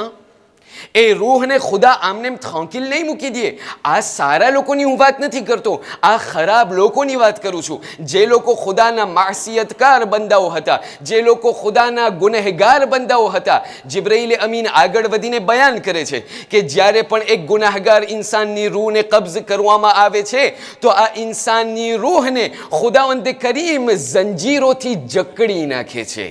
એ રૂહને ખુદા આમને થાંકીલ નહીં મૂકી દે. આ સારા લોકોની હું વાત નથી કરતો, આ ખરાબ લોકોની વાત કરું છું. જે લોકો ખુદાના માસિયતકાર બંદાઓ હતા, જે લોકો ખુદાના ગુનેહગાર બંદાઓ હતા, જિબ્રાઈલે અમીન આગળ વધીને બયાન કરે છે કે જ્યારે પણ એક ગુનાહગાર ઇન્સાનની રૂહને કબ્ઝ કરવામાં આવે છે, તો આ ઇન્સાનની રૂહને ખુદાવંદ કરીમ જંજીરોથી જકડી નાખે છે.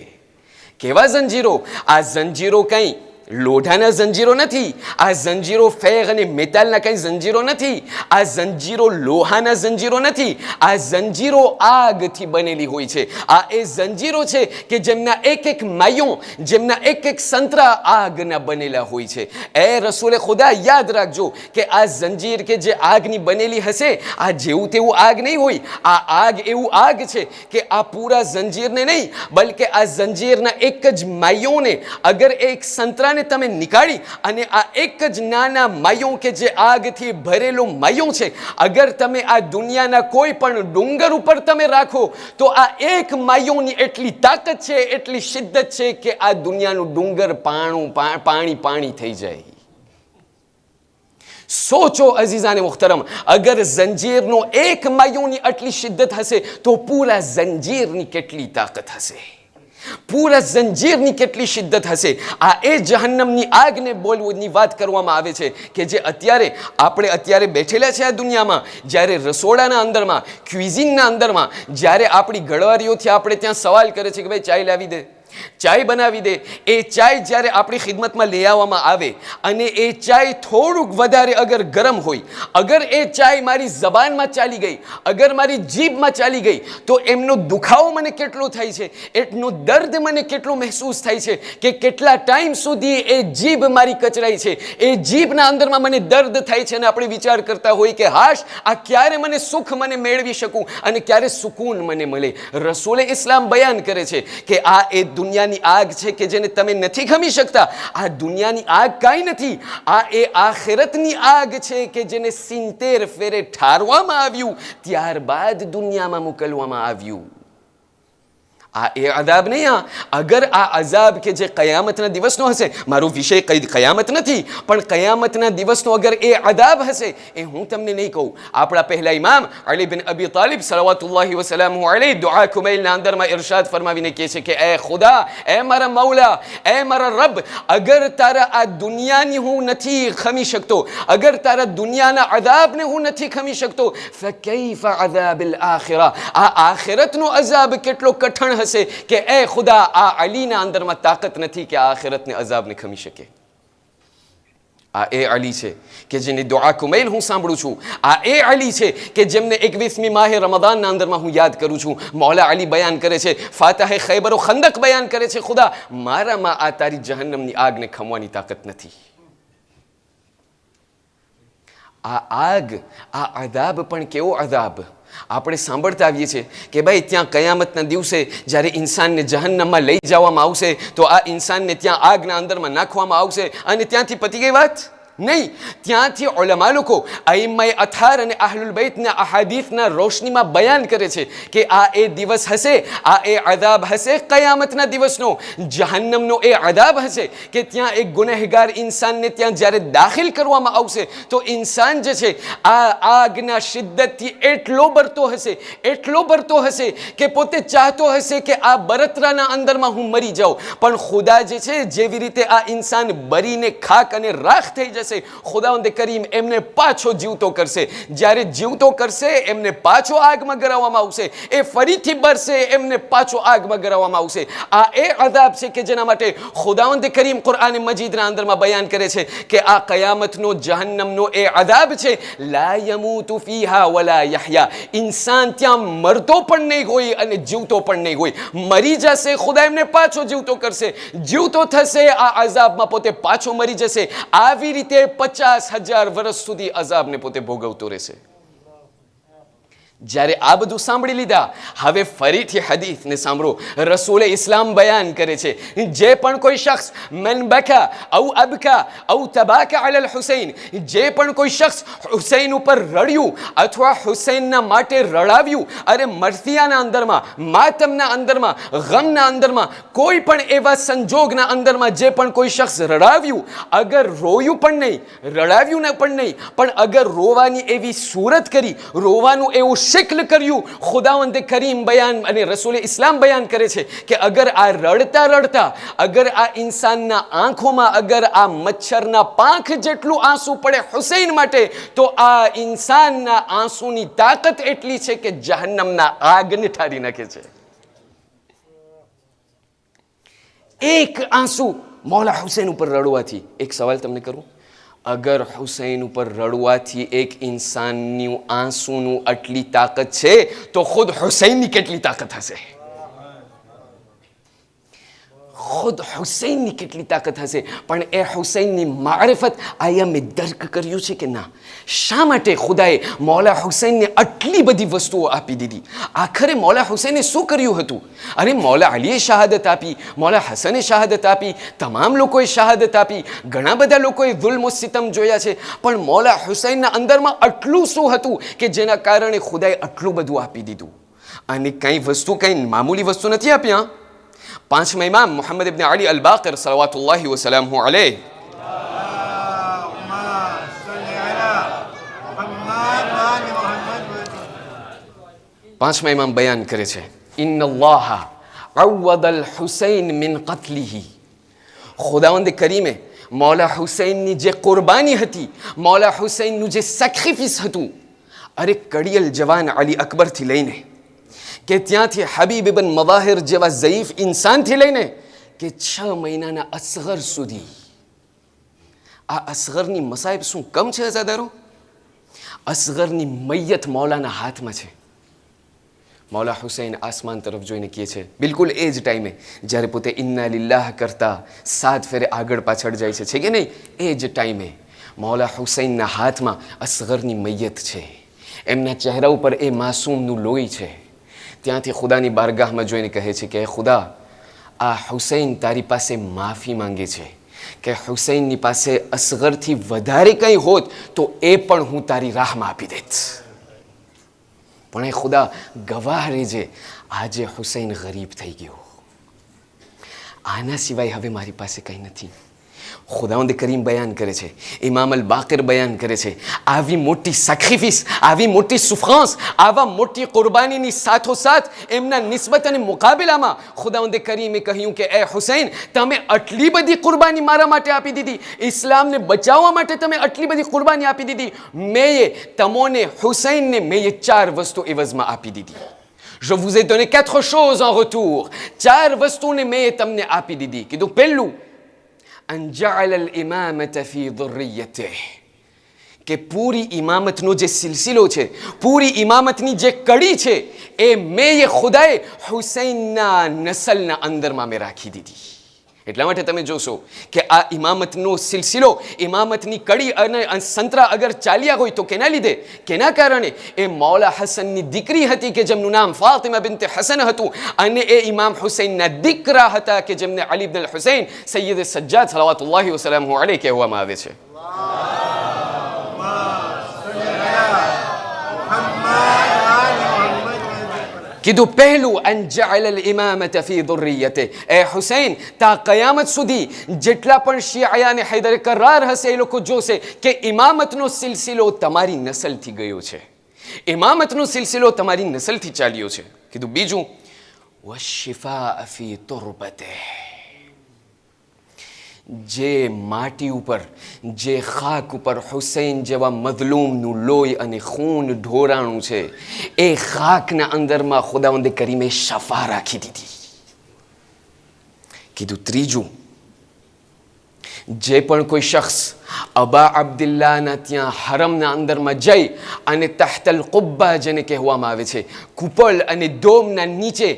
કેવા જંજીરો? આ જંજીરો કંઈ લોઢાના જંજીરો નથી, આ જંજીરો ફેગ અને મેટાલના કંઈ જંજીરો નથી, આ જંજીરો લોહાના જંજીરો નથી, આ જંજીરો આગથી બનેલી હોય છે. આ એ જંજીરો છે કે જેમના એક એક માયો, જેમના એક એક સંતરા આગના બનેલા હોય છે. એ રસૂલે ખુદા, યાદ રાખજો કે આ જંજીર કે જે આગની બનેલી હશે, આ જેવું તેવું આગ નહીં હોય. આ આગ એવું આગ છે કે આ પૂરા જંજીરને નહીં, બલકે આ જંજીરના એક જ માયોને અગર એક સંતરા તમે નીકાળી અને આ એક જ નાના માયો કે જે આગથી ભરેલો માયો છે, અગર તમે આ દુનિયાના કોઈ પણ ડુંગર ઉપર તમે રાખો, તો આ એક માયોની એટલી તાકાત છે, એટલી શિદ્દત છે કે આ દુનિયાનું ડુંગર પાણી પાણી થઈ જાય. સોચો અઝીઝાને મુખ્તરમ, અગર જંજીરનો એક માયોની આટલી શિદ્દત હશે, તો પૂરા જંજીરની કેટલી તાકાત હશે, પૂરા જંજીરની કેટલી શિદ્દત હશે. આ એ જહન્નમની આગને બોલવાની વાત કરવામાં આવે છે કે જે આપણે અત્યારે બેઠેલા છે આ દુનિયામાં, જ્યારે રસોડાના અંદરમાં, ક્વિઝિનના અંદરમાં, જ્યારે આપણી ગળવારીઓથી આપણે ત્યાં સવાલ કરે છે કે ભાઈ ચાય લાવી દે, ચાય બનાવી દે. એ ચાય જ્યારે આપણી ખિદમતમાં લઈ આવવામાં આવે અને એ ચાય થોડુંક વધારે અગર ગરમ હોય, અગર એ ચાય મારી જબાનમાં ચાલી ગઈ, અગર મારી જીભમાં ચાલી ગઈ, તો એમનો દુખાવો મને કેટલો થાય છે, એટલો દર્દ મને કેટલો મહેસૂસ થાય છે કે કેટલા ટાઈમ સુધી એ જીભ મારી કચરાઈ છે, એ જીભના અંદરમાં મને દર્દ થાય છે. અને આપણે વિચાર કરતા હોય કે હાશ, આ ક્યારે મને સુખ મને મેળવી શકું અને ક્યારે સુકૂન મને મળે. રસૂલે ઇસ્લામ બયાન કરે છે કે આ એ દુનિયાની આગ છે કે જેને તમે નથી ખમી શકતા. આ દુનિયાની આગ કાંઈ નથી, આ એ આખિરતની આગ છે કે જેને 70 ફેરે ઠારવામાં આવ્યું, ત્યારબાદ દુનિયામાં મોકલવામાં આવ્યું. આ એ અઝાબ નહીં. અગર આ અઝાબ કે જે કયામતના દિવસનો હશે, મારો વિષય કઈ કયામત નથી, પણ કયામતના દિવસનો અગર એ અઝાબ હશે, એ હું તમને નહીં કહું. આપણા પહેલા ઇમામ અલી બિન અબી તાલિબ સલવાતુલ્લાહિ વસલામુ અલૈહ દુઆ કુમૈલના અંદરમાં ઇરશાદ ફરમાવીને કહે છે કે એ ખુદા, એ મારા મૌલા, એ મારા રબ, અગર તારા આ દુનિયાની હું નથી ખમી શકતો, અગર તારા દુનિયાના અઝાબને હું નથી ખમી શકતો, ફકૈફ અઝાબિલ આખિરા, આ આખિરતનો અઝાબ કેટલો કઠણ હશે કે એ ખુદા, આ અલીના અંદરમાં તાકાત નથી કે આ આખિરતને અઝાબને ખમી શકે. આ એ અલી છે કે જેની દુઆ કુમૈલ હું સાંભળું છું. આ એ અલી છે કે જેમને 21મી માહે રમદાનના અંદરમાં હું યાદ કરું છું. મૌલા અલી બયાન કરે છે, ફાતહે ખૈબર ઓ ખંદક બયાન કરે છે, ખુદા મારામાં આ તારી જહન્નમની આગને ખમવાની તાકાત નથી. આ આગ, આ અઝાબ પણ કેવો અઝાબ! આપણે સાંભળતા આવીએ છીએ કે ભાઈ ત્યાં કયામતના દિવસે જ્યારે ઇન્સાનને જહન્નમમાં લઈ જવામાં આવશે તો આ ઇન્સાનને ત્યાં આગના અંદરમાં નાખવામાં આવશે અને ત્યાંથી પતી ગઈ વાત નહીં. ત્યાંથી ઉલમા લોકો અઈમ્માએ અથાર અને અહલુલ બૈતના અહાદીસના રોશનીમાં બયાન કરે છે કે આ એ દિવસ હશે, આ એ અઝાબ હશે કયામતના દિવસનો, જહન્નમનો એ અઝાબ હશે કે ત્યાં એક ગુનેહગાર ઇન્સાનને ત્યાં જ્યારે દાખિલ કરવામાં આવશે તો ઇન્સાન જે છે આ આગના શિદ્દતથી એટલો બરતો હશે કે પોતે ચાહતો હશે કે આ બરતરાના અંદરમાં હું મરી જાઉં. પણ ખુદા જે છે જેવી રીતે આ ઇન્સાન બરીને ખાક અને રાખ થઈ જશે, ખુદાવંદ કરીમ એમને પાછો જીવતો કરશે. જ્યારે જીવતો કરશે એમને પાછો આગમાં ગરાવવામાં આવશે, એ ફરીથી બરશે એમને પાછો આગમાં ગરાવવામાં આવશે. આ એ અઝાબ છે કે જેના માટે ખુદાવંદ કરીમ કુરઆન મજીદના અંદરમાં બયાન કરે છે કે આ કયામતનો જહન્નમનો એ અઝાબ છે. લા યમૂતુ ફીહા વલા યહયા, ઇન્સાન ત્યાં મરતો પણ નહીં હોય અને જીવતો પણ નહીં હોય. મરી જશે, ખુદા એમને પાછો જીવતો કરશે, જીવતો થશે, આ અઝાબમાં પોતે પાછો મરી જશે. આવી રીતે 50,000 વર્ષ સુધી અઝાબને પોતે ભોગવતો રહેશે. જ્યારે આ બધું સાંભળી લીધા, હવે ફરીથી હદીસને સાંભળો. રસૂલે ઇસ્લામ બયાન કરે છે, જે પણ કોઈ શખ્સ મન બકા ઔ અબકા ઔ તબાકા અલલ હુસૈન, જે પણ કોઈ શખ્સ હુસૈન ઉપર રડ્યું અથવા હુસૈનના માટે રડાવ્યું, અરે મરસિયાના અંદરમાં, માતમના અંદરમાં, ગમના અંદરમાં, કોઈ પણ એવા સંજોગના અંદરમાં જે પણ કોઈ શખ્સ રડાવ્યું, અગર રોયું પણ નહીં, રડાવ્યું ને પણ નહીં, પણ અગર રોવાની એવી સુરત કરી, રોવાનું એવું શિકલ કર્યું, ખુદાવંદ કરીમ બયાન અને રસૂલ ઇસ્લામ બયાન કરે છે કે અગર આ રડતા રડતા, અગર આ ઇન્સાનના આંખોમાં અગર આ મચ્છરના પાંખ જેટલું આંસુ પડે હુસૈન માટે, તો આ ઇન્સાનના આંસુની તાકાત એટલી છે કે જહન્નમના આગને ઠારી નાખે છે. એક આંસુ મૌલા હુસૈન ઉપર રડવાથી, એક સવાલ તમને કરું, અગર હુસૈન ઉપર રડવાથી એક ઇન્સાનનું આંસુનું આટલી તાકાત છે તો ખુદ હુસૈનની કેટલી તાકાત હશે? ખુદ હુસૈનની કેટલી તાકાત હશે? પણ એ હુસૈનની મારિફત આયા મેં દર્ક કર્યું છે કે ના? શા માટે ખુદાએ મૌલા હુસૈનને આટલી બધી વસ્તુઓ આપી દીધી? આખરે મૌલા હુસૈને શું કર્યું હતું? અરે મૌલા અલીએ શહાદત આપી, મૌલા હસને શહાદત આપી, તમામ લોકોએ શહાદત આપી, ઘણા બધા લોકોએ જુલ્મ સિતમ જોયા છે, પણ મૌલા હુસૈનના અંદરમાં આટલું શું હતું કે જેના કારણે ખુદાએ આટલું બધું આપી દીધું? અને કંઈ વસ્તુ કંઈ મામૂલી વસ્તુ નથી આપ્યા. પાંચમા ઇમામ મુહમ્મદ ઇબ્ન અલી અલ બાકર સલવાતુલ્લાહી વસલામહુ અલૈહ, પાંચમા ઇમામ બયાન કરે છે, ઇન્નલ્લાહ અવદલ હુસૈન મિન કત્લિહી. ખુદાવંદ કરીમે મૌલા હુસૈનની જે કુરબાની હતી, મૌલા હુસૈનનું જે સેક્રિફિસ હતું, અરે કડિયલ જવાન અલી અકબરથી લઈને કે ત્યાંથી હબીબ ઇબ્ન મઝાહિર જેવા ઝઈફ ઇન્સાનથી લઈને કે 6 મહિનાના અસગર સુધી, આ અસગરની મસાઈબ શું કમ છે અઝાદારો? અસગરની મૈયત મૌલાના હાથમાં છે. મૌલા હુસૈન આસમાન તરફ જોઈને કહે છે, બિલકુલ એ જ ટાઈમે જ્યારે પોતે ઇન્ના લિલ્લાહ કરતા 7 ફેરે આગળ પાછળ જાય છે કે નહીં? એ જ ટાઈમે મૌલા હુસૈનના હાથમાં અસગરની મૈયત છે, એમના ચહેરા ઉપર એ માસૂમનું લોહી છે. ત્યાંથી ખુદાની બારગાહમાં જોઈને કહે છે કે ખુદા, આ હુસૈન તારી પાસે માફી માંગે છે કે હુસૈનની પાસે અસગરથી વધારે કંઈ હોત તો એ પણ હું તારી રાહમાં આપી દેત, પણ એ ખુદા ગવાહ રહેજે, આજે હુસૈન ગરીબ થઈ ગયો, આના સિવાય હવે મારી પાસે કંઈ નથી. ખુદાવંદ કરીમ બયાન કરે છે, ઇમામ અલ બાકર બયાન કરે છે, આવી મોટી સેક્રિફિસ, આવી મોટી સુફાંસ, આવા મોટી કુરબાનીની સાથોસાથ એમના નિસ્બત અને મુકાબલામાં ખુદાવંદ કરીમે કહ્યું કે એ હુસૈન, તમે આટલી બધી કુરબાની મારા માટે આપી દીધી, ઇસ્લામને બચાવવા માટે તમે આટલી બધી કુરબાની આપી દીધી, મેં તમોને હુસૈનને મેં 4 વસ્તુ એવઝમાં આપી દીધી. Je vous ai donné 4 choses en retour. 4 વસ્તુને મેં તમને આપી દીધી. કીધું પહેલું, અન જઅલ અલ ઇમામત ફી ધુર્રિયતિહ, કે પૂરી ઇમામતનો જે સિલસિલો છે, પૂરી ઇમામતની જે કડી છે, એ મેં એ ખુદાએ હુસૈનના નસલના અંદરમાં મેં રાખી દીધી. એટલા માટે તમે જોશો કે આ ઇમામતનો સિલસિલો, ઇમામતની કડી અને સંતરા અગર ચાલ્યા હોય તો કેના લીધે, કેના કારણે? એ મૌલા હસનની દીકરી હતી કે જેમનું નામ ફાતિમા બિન્ત હસન હતું, અને એ ઇમામ હુસૈનના દીકરા હતા કે જેમને અલી ઇબ્ન અલ હુસૈન સૈયદ સજ્જાદ સલાવતુલ્લાહી વસલામુ અલૈહ કહેવામાં આવે છે. કીધું પહેલું અન જઅલ અલ ઇમામત ફી ધુર્રિયતિહ, એ હુસૈન તા કયામત સુધી જેટલા પણ શિયા અને હૈદર કરાર હશે એ લોકો જોશે કે ઇમામતનો સિલસિલો તમારી નસલથી ગયો છે, ઇમામતનો સિલસિલો તમારી નસલથી ચાલ્યો છે. કીધું બીજું વશિફા ફી તુરબતિહ, જે માટી ઉપર, જે ખાક ઉપર હુસૈન જેવા મઝલૂમનું લોહી અને ખૂન ઢોરાણું છે, એ ખાકના અંદરમાં ખુદાવંદ કરીમે શફા રાખી દીધી. કીધું ત્રીજું, જે પણ કોઈ શખ્સ અબા અબ્દુલ્લાના ત્યાં હરમના અંદરમાં જઈ અને તહતલ કુબ્બા જેને કહેવામાં આવે છે, કુપલ અને ડોમના નીચે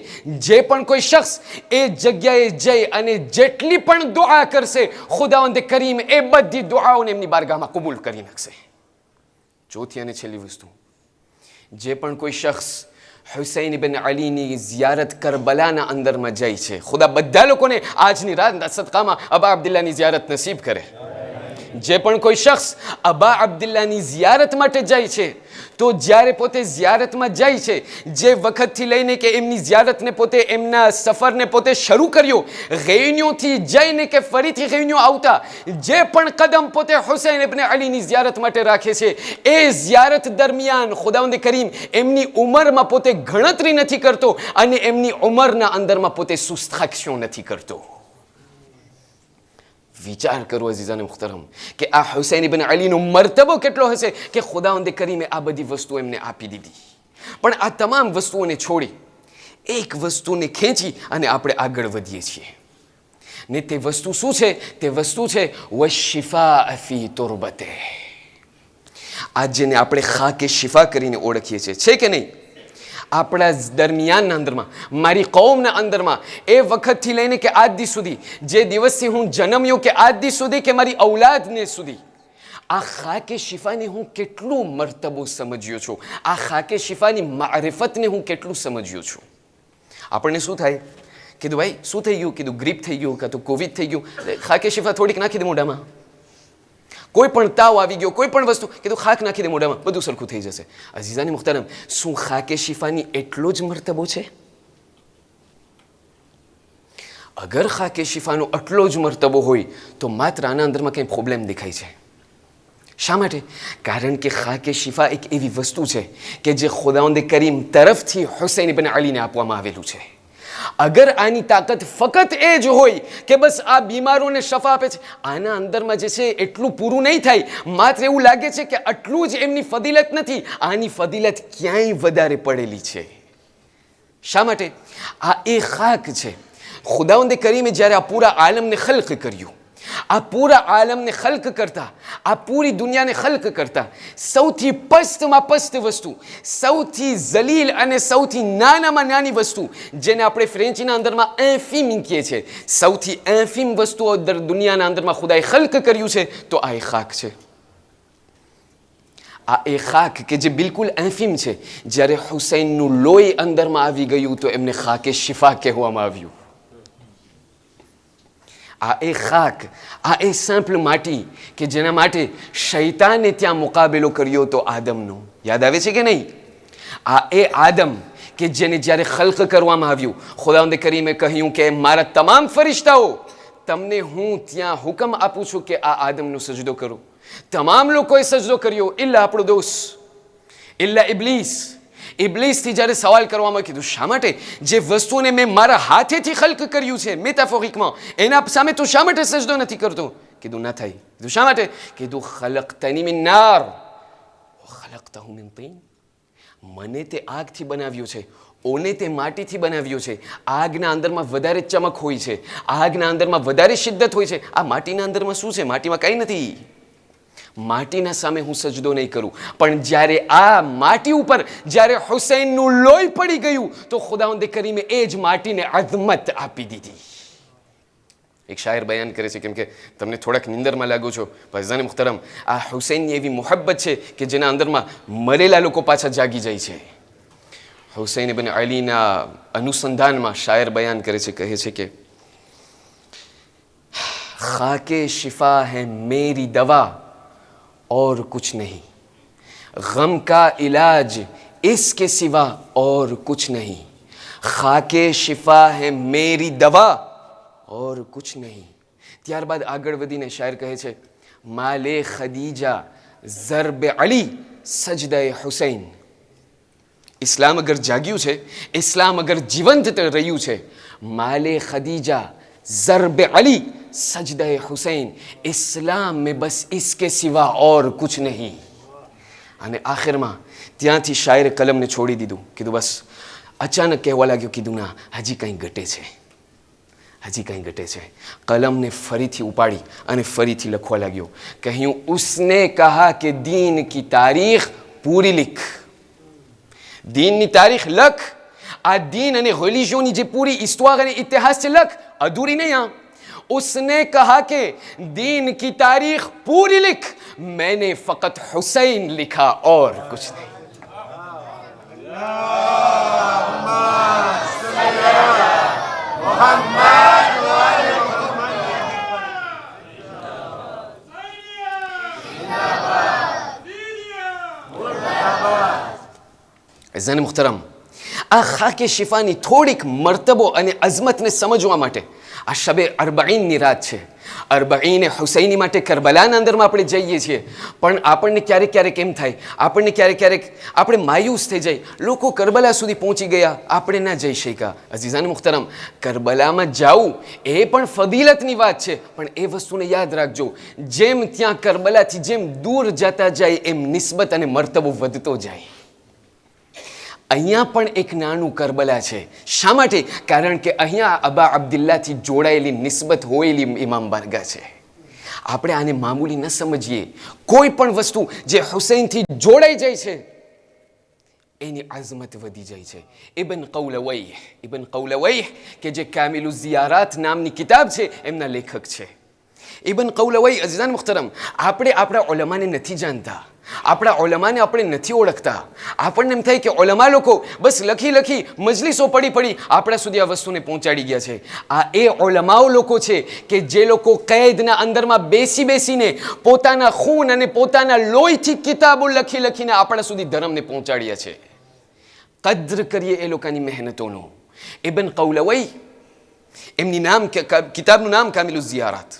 જે પણ કોઈ શખ્સ એ જગ્યાએ જઈ અને જેટલી પણ દુઆ કરશે, ખુદાવંદ કરીમ એ બધી દુઆઓને એમની બારગાહમાં કબૂલ કરી નાખશે. ચોથી અને છેલ્લી વસ્તુ, જે પણ કોઈ શખ્સ હુસૈન ઇબ્ન અલીની ઝિયારત કરબલાના અંદરમાં જાય છે, ખુદા બધા લોકોને આજની રાતના સદકામાં અબા અબ્દુલ્લાની ઝિયારત નસીબ કરે. જે પણ કોઈ શખ્સ અબા અબ્દુલ્લાની ઝિયારત માટે જાય છે, તો જ્યારે પોતે ઝિયારતમાં જાય છે, જે વખતથી લઈને કે એમની ઝિયારતને પોતે, એમના સફરને પોતે શરૂ કર્યો, ગેન્યોથી જઈને કે ફરીથી ગેન્યો આવતા, જે પણ કદમ પોતે હુસૈન ઇબ્ન અલીની ઝિયારત માટે રાખે છે, એ ઝિયારત દરમિયાન ખુદાવંદ કરીમ એમની ઉંમરમાં પોતે ગણતરી નથી કરતો અને એમની ઉંમરના અંદરમાં પોતે સુસ્તાક્ષો નથી કરતો. વિચાર કરો અઝીઝાને મુખ્તરમ કે આ હુસૈન ઇબ્ન અલીનો મર્તબો કેટલો હશે કે ખુદાવંદ કરીમે આ બધી વસ્તુ એમને આપી દીધી. પણ આ તમામ વસ્તુઓને છોડી એક વસ્તુને ખેંચી અને આપણે આગળ વધીએ છીએ, ને તે વસ્તુ શું છે? તે વસ્તુ છે વશિફા ફી તુરબતિહ. આજ જેને આપણે ખાકે શિફા કરીને ઓળખીએ છીએ, છે કે નહીં? આપણા દરમિયાનના અંદરમાં, મારી કૌમના અંદરમાં, એ વખતથી લઈને કે આજ દી સુધી, જે દિવસથી હું જન્મ્યો કે આજ દી સુધી કે મારી ઔલાદને સુધી, આ ખાકે શિફાને હું કેટલું મર્તબો સમજ્યો છું, આ ખાકે શિફાની મારિફતને હું કેટલું સમજ્યો છું. આપણને શું થાય? કીધું ભાઈ શું થઈ ગયું? કીધું ગ્રીપ થઈ ગયું, કાં તો કોવિડ થઈ ગયું, ખાકે શિફા થોડીક નાખી દે મોઢામાં. કોઈ પણ તાવ આવી ગયો, કોઈ પણ વસ્તુ, કીધું ખાક નાખી દે મોઢામાં, બધું સરખું થઈ જશે. અઝીઝાની મુખ્તરમ, શું ખાકે શિફાની એટલો જ મર્તબો છે? અગર ખાકે શિફાનો આટલો જ મર્તબો હોય તો માત્ર આના અંદરમાં કંઈ પ્રોબ્લેમ દેખાય છે. શા માટે? કારણ કે ખાકે શિફા એક એવી વસ્તુ છે કે જે ખુદાવંદ કરીમ તરફથી હુસૈન ઇબ્ન અલીને આપવામાં આવેલું છે. અગર આની તાકાત ફક્ત એ જ હોય કે બસ આ બીમારોને શફા આપે છે, આના અંદરમાં જે છે એટલું પૂરું નહીં થાય. માત્ર એવું લાગે છે કે આટલું જ એમની ફદીલત નથી, આની ફદીલત ક્યાંય વધારે પડેલી છે. શા માટે? આ એ ખાક છે. ખુદાવંદ કરીમે જ્યારે આ પૂરા આલમને ખલ્ક કર્યું, આ પૂરા આલમને ખલ્ક કરતા, આ પૂરી દુનિયાને ખલ્ક કરતા, સૌથી પસ્તમાં પસ્ત વસ્તુ, સૌથી જલીલ અને સૌથી નાનામાં નાની વસ્તુ, જેને આપણે ફ્રેન્ચીના અંદરમાં ઇન્ફીમ કહીએ છીએ, સૌથી ઇન્ફીમ વસ્તુઓ દુનિયાના અંદરમાં ખુદાએ ખલ્ક કર્યું છે, તો આ એ ખાક છે. આ એ ખાક કે જે બિલકુલ ઇન્ફીમ છે, જ્યારે હુસૈનનું લોહી અંદરમાં આવી ગયું તો એમને ખાકે શિફા કહેવામાં આવ્યું. આ એ ખાક, આ એ સિમ્પલ માટી કે જેના માટે શૈતાને ત્યાં મુકાબલો કર્યો તો આદમનો, યાદ આવે છે કે નહીં? આ એ આદમ કે જેને જ્યારે ખલ્ક કરવામાં આવ્યું, ખુદાવંદ કરીમે કહ્યું કે મારા તમામ ફરિશ્તાઓ, તમને હું ત્યાં હુકમ આપું છું કે આ આદમનો સજદો કરો. તમામ લોકોએ સજદો કર્યો, ઇલ્લા આપણો દોસ્ત, ઇલ્લા ઇબ્લીસ. ઇબ્લીસથી જ્યારે સવાલ કરવામાં કીધું, શા માટે? જે વસ્તુને મેં મારા હાથેથી ખલ્ક કર્યું છે મેટાફોરિકમાં, એના સામે તું શા માટે સજદો નથી કરતો? કીધું ના થાય. કીધું શા માટે? કીધું ખલકતની મિન નાર વ ખલકતહુ મિન તીન. મને તે આગથી બનાવ્યો છે, ઓને તે માટીથી બનાવ્યો છે. આગના અંદરમાં વધારે ચમક હોય છે, આગના અંદરમાં વધારે શિદ્દત હોય છે. આ માટીના અંદરમાં શું છે? માટીમાં કંઈ નથી. માટીના સામે હું સજદો નહીં કરું. પણ જ્યારે આ માટી ઉપર જ્યારે હુસૈનનું લોહી પડી ગયું તો ખુદાવંદ કરીમે એ જ માટીને અઝમત આપી દીધી. એક શાયર બયાન કરે છે, કેમ કે તમને થોડાક નિંદરમાં લાગો છો, ફૈઝાન મુખ્તરમ, આ હુસૈનની એવી મોહબ્બત છે કે જેના અંદરમાં મરેલા લોકો પાછા જાગી જાય છે. હુસૈન ઇબ્ન અલીના અનુસંધાનમાં શાયર બયાન કરે છે, કહે છે કે ખાકે શિફા હૈ મેરી દવા और कुछ नहीं, गम का इलाज इसके सिवा और कुछ नहीं, खाके शिफा है मेरी दवा और कुछ नहीं. ત્યારબાદ આગળ વધીને શાયર કહે છે, માલે ખદીજા ઝરબે અલી સજદાએ હુસૈન. ઇસ્લામ અગર જાગ્યું છે, ઇસ્લામ અગર જીવંત રહ્યું છે, માલે ખદીજા ઝરબે અલી सजदा हुसैन, इस्लाम में बस इसके सिवा और कुछ नहीं. અને આખિરમાં ત્યાંથી શાયરે કલમને છોડી દીધું. કીધું બસ. અચાનક કહેવા લાગ્યો, કીધું ના, હજી કંઈ ઘટે છે, હજી કંઈ ઘટે છે. કલમને ફરીથી ઉપાડી અને ફરીથી લખવા લાગ્યો. કહ્યું, ઉસને કહા કે દીન કી તારીખ પૂરી લિખ. દીનની તારીખ લખ. આ દીન અને રિલિજનની જે પૂરી ઇસ્તવાર અને ઇતિહાસ છે, લખ, અધૂરી નહીં. उसने कहा कि दीन की तारीख पूरी लिख, मैंने फकत हुसैन लिखा और कुछ नहीं. અઝાન મુખ્તરમ, આ ખાકે શિફાની થોડીક મર્તબો અને અઝમતને સમજવા માટે આ શબે અરબાઈનની રાત છે. અરબાઈને હુસૈની માટે કરબલાના અંદરમાં આપણે જઈએ છીએ. પણ આપણને ક્યારેક ક્યારેક એમ થાય, આપણને ક્યારેક ક્યારેક આપણે માયુસ થઈ જાય. લોકો કરબલા સુધી પહોંચી ગયા, આપણે ના જઈ શક્યા. અઝીઝાન મુખ્તરમ, કરબલામાં જાવું એ પણ ફદીલતની વાત છે. પણ એ વસ્તુને યાદ રાખજો, જેમ ત્યાં કરબલાથી જેમ દૂર જતા જાય એમ નિસ્બત અને મર્તબો વધતો જાય. અહીંયા પણ એક નાનું કરબલા છે. શા માટે? કારણ કે અહીંયા અબા અબ્દુલ્લાથી જોડાયેલી નિસ્બત હોયેલી ઇમામ બારગાહ છે. આપણે આને મામૂલી ન સમજીએ. કોઈ પણ વસ્તુ જે હુસૈનથી જોડાઈ જાય છે એની અઝમત વધી જાય છે. ઇબ્ન કૌલવૈહ કે જે કામિલુ ઝિયારાત નામની કિતાબ છે એમના લેખક છે. ઇબ્ન કૌલવૈહ, અઝીઝાન મુખ્તરમ, આપણે આપણા ઉલમાને નથી જાણતા, આપણા ઉલમાને આપણે નથી ઓળખતા. આપણને એમ થાય કે ઉલમા લોકો બસ લખી લખી મજલિસો પડી પડી આપણા સુધી આ વસ્તુને પહોંચાડી ગયા છે. આ એ ઉલમાઓ લોકો છે કે જે લોકો કૈદના અંદરમાં બેસી બેસીને પોતાના ખૂન અને પોતાના લોહીથી કિતાબો લખી લખીને આપણા સુધી ધર્મને પહોંચાડ્યા છે. કદ્ર કરીએ એ લોકોની મહેનતોનો. ઇબ્ન કૌલવૈહ, એમની કિતાબનું નામ કામિલુ ઝિયારાત.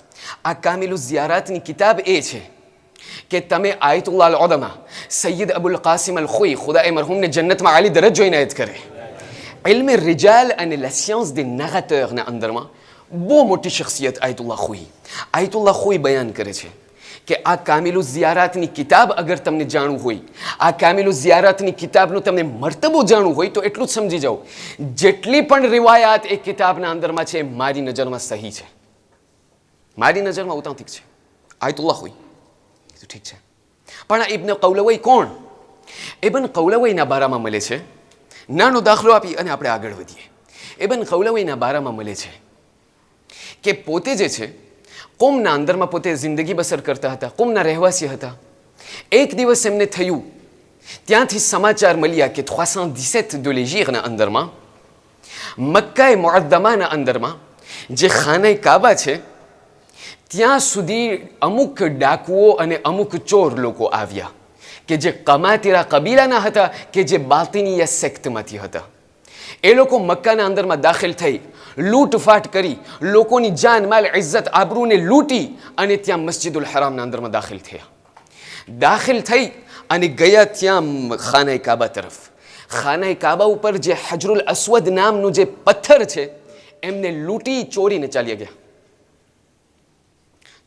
આ કામિલુ ઝિયારાતની કિતાબ એ છે કે તમે આયતુલ્લાહ અલ-ઉદમા સૈયદ અબુલ કાસિમ અલ-ખુઈ, ખુદાએ મરહૂમને જન્નતમાં આલી દરજ્જો ઇનાયત કરે, ઇલ્મ રિજાલ અને la science des narrateurs ના અંદરમાં બહુ મોટી શખ્સિયત આયતુલ્લાહ ખુઈ. આયતુલ્લાહ ખુઈ બયાન કરે છે કે આ કામિલુ ઝિયારાતની કિતાબ અગર તમને જાણવું હોય, આ કામિલુ ઝિયારાતની કિતાબનો તમને મર્તબો જાણવું હોય તો એટલું જ સમજી જાઓ, જેટલી પણ રિવાયાત એ કિતાબના અંદરમાં છે મારી નજરમાં સહી છે, મારી નજરમાં ઓથેન્ટિક છે. આયતુલ્લાહ ખુઈ ઠીક છે. પણ આ ઇબ્ન કૌલવૈહ કોણ? ઇબ્ન કૌલવૈહના બારામાં મળે છે, નાનો દાખલો આપી અને આપણે આગળ વધીએ. ઇબ્ન કૌલવૈહના બારામાં મળે છે કે પોતે જે છે કોમના અંદરમાં પોતે જિંદગી બસર કરતા હતા, કોમના રહેવાસી હતા. એક દિવસ એમને થયું, ત્યાંથી સમાચાર મળ્યા કે 317 de l'Hégire અંદરમાં, મક્કા મુઅદ્દમાના અંદરમાં જે ખાને કાબા છે ત્યાં સુધી અમુક ડાકુઓ અને અમુક ચોર લોકો આવ્યા કે જે કમાતીરા કબીલાના હતા કે જે બાતિનીયા સેક્ટમાંથી હતા. એ લોકો મક્કાના અંદરમાં દાખલ થઈ, લૂંટફાટ કરી, લોકોની જાન માલ ઇજ્જત આબરૂને લૂંટી અને ત્યાં મસ્જિદુલ હરામના અંદરમાં દાખલ થયા. દાખલ થઈ અને ગયા ત્યાં ખાને કાબા તરફ. ખાને કાબા ઉપર જે હજરુલ અસ્વદ નામનું જે પથ્થર છે એમને લૂંટી ચોરીને ચાલ્યા ગયા.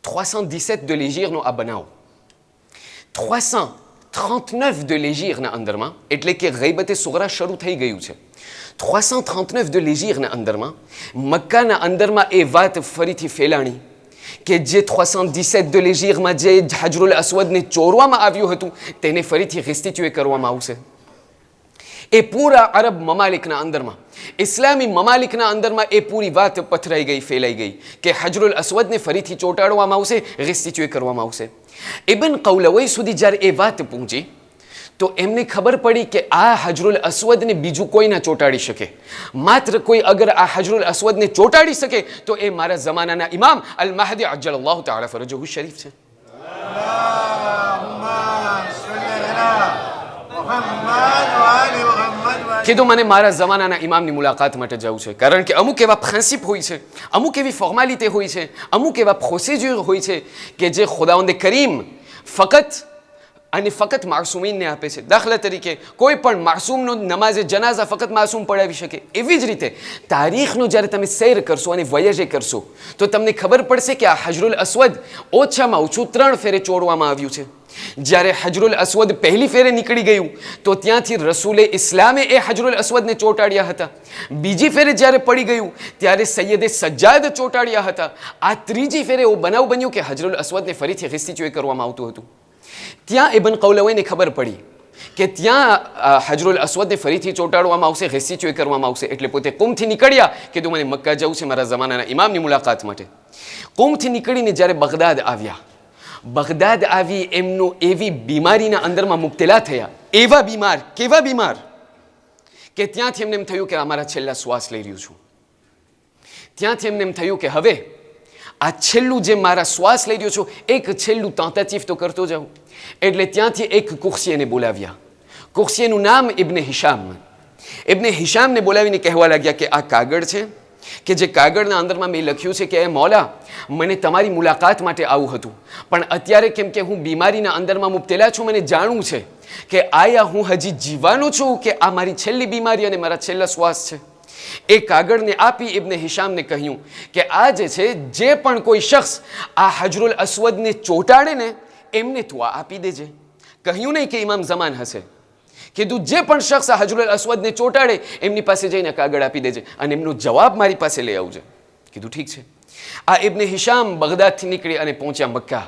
317 de l'Hégire નો આ બનાવ. 300 339 de l'Hégire અંદરમાં, એટલે કે ગૈબતે સુગરા શરૂ થઈ ગયું છે. 339 de l'Hégire અંદરમાં મક્કાના અંદરમાં એ વાત ફરીથી ફેલાણી કે જે 317 de l'Hégire જે હજરુલ અસ્વદને ચોરવામાં આવ્યું હતું તેને ફરીથી રિસ્ટિટ્યુટ કરવામાં આવશે. એ પૂરા અરબ મમાલિકના અંદરમાં, ઇસ્લામી મમાલિકના અંદરમાં એ પૂરી વાત પથરાઈ ગઈ, ફેલાઈ ગઈ કે હજરુલ અસ્વદને ફરીથી ચોંટાડવામાં આવશે, રિસ્ટિટ્યુટ કરવામાં આવશે. ઇબ્ન કૌલવઈ સુધી જ્યારે એ વાત પહોંચી તો એમને ખબર પડી કે આ હજરુલ અસ્વદને બીજું કોઈ ના ચોંટાડી શકે. માત્ર કોઈ અગર આ હજરુલ અસ્વદને ચોંટાડી શકે તો એ મારા જમાનાના ઇમામ અલ મહદી અજ્જલલ્લાહુ તઆલા ફરજહુ શરીફ છે. કીધું મને મારા જમાનાના ઇમામની મુલાકાત માટે જવું છે, કારણ કે અમુક એવા પ્રિન્સિપ હોય છે, અમુક એવી ફોર્માલિટી હોય છે, અમુક એવા પ્રોસિજર હોય છે કે જે ખુદાવંદ કરીમ ફક્ત માસૂમીનને આપે છે. દાખલા તરીકે કોઈ પણ માસૂમનો નમાઝે જનાઝા ફક્ત માસૂમ પડાવી શકે. એવી જ રીતે તારીખનો જ્યારે તમે સૈર કરશો અને વયજે કરશો તો તમને ખબર પડશે કે આ હજરુલ અસ્વદ ઓછામાં ઓછું 3 ફેરે ચોરવામાં આવ્યું છે. જ્યારે હજરુલ અસ્વદ પહેલી ફેરે નીકળી ગયું તો ત્યાંથી રસૂલે ઇસ્લામે એ હજરુલ અસ્વદને ચોંટાડ્યા હતા. બીજી ફેરે જ્યારે પડી ગયું ત્યારે સૈયદે સજ્જાદ ચોંટાડ્યા હતા. આ ત્રીજી ફેરે એવો બનાવ બન્યો કે હજરુલ અસ્વદને ફરીથી રિસ્ટિટ્યુટ કરવામાં આવતું હતું. ત્યાં ઇબ્ન કૌલવઈને ખબર પડી કે ત્યાં હજરુલ અસ્વદને ફરીથી ચોંટાડવામાં આવશે, રિસ્ટિટ્યુટ કરવામાં આવશે. એટલે પોતે કુમથી નીકળ્યા, કીધું મને મક્કા જવું છે મારા જમાનાના ઇમામની મુલાકાત માટે. કુમથી નીકળીને જ્યારે બગદાદ આવ્યા, બગદાદ આવી એમનો એવી બીમારીના અંદરમાં મુબતલા થયા, એવા બીમાર, કેવા બીમાર કે ત્યાંથી એમને એમ થયું કે અમારા છેલ્લા શ્વાસ લઈ રહ્યું છું. ત્યાંથી એમને એમ થયું કે હવે આ છેલ્લું જે મારા શ્વાસ લઈ રહ્યો છું એક છેલ્લું તાંતાચીફ તો કરતો જાઉં. એટલે ત્યાંથી એક કુર્સીને બોલાવ્યા. કુર્સીનું નામ ઇબ્ન હિશામ. ઇબ્ન હિશામને બોલાવીને કહેવા લાગ્યા કે આ કાગળ છે કે જે કાગળના અંદરમાં મેં લખ્યું છે કે એ મૌલા મને તમારી મુલાકાત માટે આવું હતું, પણ અત્યારે કેમ કે હું બીમારીના અંદરમાં મુબતલા છું, મને જાણવું છે કે આયા હું હજી જીવાનો છું કે આ મારી છેલ્લી બીમારી અને મારા છેલ્લા શ્વાસ છે. એ કાગળને આપી ઇબ્ન હિશામને કહ્યું કે આ જે છે જે પણ કોઈ શખ્સ આ હજરુલ અસ્વદને ચોંટાડે ને એમને તું આ આપી દેજે. કહ્યું નહીં કે ઇમામ ઝમાન હશે, કીધું જે પણ શખ્સ આ હજરુલ અસ્વદને ચોંટાડે એમની પાસે જઈને કાગળ આપી દેજે અને એમનો જવાબ મારી પાસે લઈ આવજે. કીધું ઠીક છે. આ ઇબ્ન હિશામ બગદાદથી નીકળી અને પહોંચ્યા મક્કા.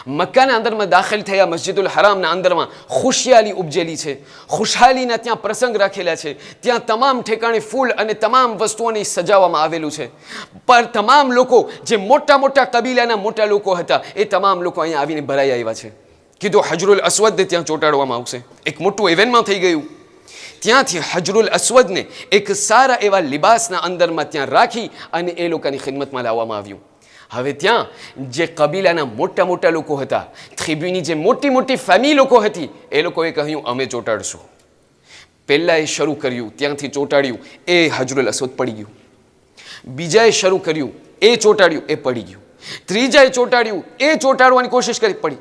મક્કાના અંદરમાં દાખલ થયા. મસ્જિદુલ હરામના અંદરમાં ખુશિયાલી ઉપજેલી છે, ખુશહાલીના ત્યાં પ્રસંગ રાખેલા છે. ત્યાં તમામ ઠેકાણે ફૂલ અને તમામ વસ્તુઓને સજાવવામાં આવેલું છે. પર તમામ લોકો જે મોટા મોટા કબીલાના મોટા લોકો હતા એ તમામ લોકો અહીંયા આવીને ભરાઈ આવ્યા છે. કીધું હજરુલ અસ્વદને ત્યાં ચોંટાડવામાં આવશે. એક મોટું ઇવેન્ટમાં થઈ ગયું. ત્યાંથી હજરુલ અસ્વદને એક સારા એવા લિબાસના અંદરમાં ત્યાં રાખી અને એ લોકોની ખિદમતમાં લાવવામાં આવ્યું. હવે ત્યાં જે કબીલાના મોટા મોટા લોકો હતા, ત્રિબુની જે મોટી મોટી ફેમિલી લોકો હતી, એ લોકોએ કહ્યું અમે ચોંટાડશું. પહેલાં એ શરૂ કર્યું, ત્યાંથી ચોંટાડ્યું, એ હજરુલ અસ્વદ પડી ગયું. બીજાએ શરૂ કર્યું, એ ચોંટાડ્યું, એ પડી ગયું. ત્રીજાએ ચોંટાડ્યું, એ ચોંટાડવાની કોશિશ કરી, પડી.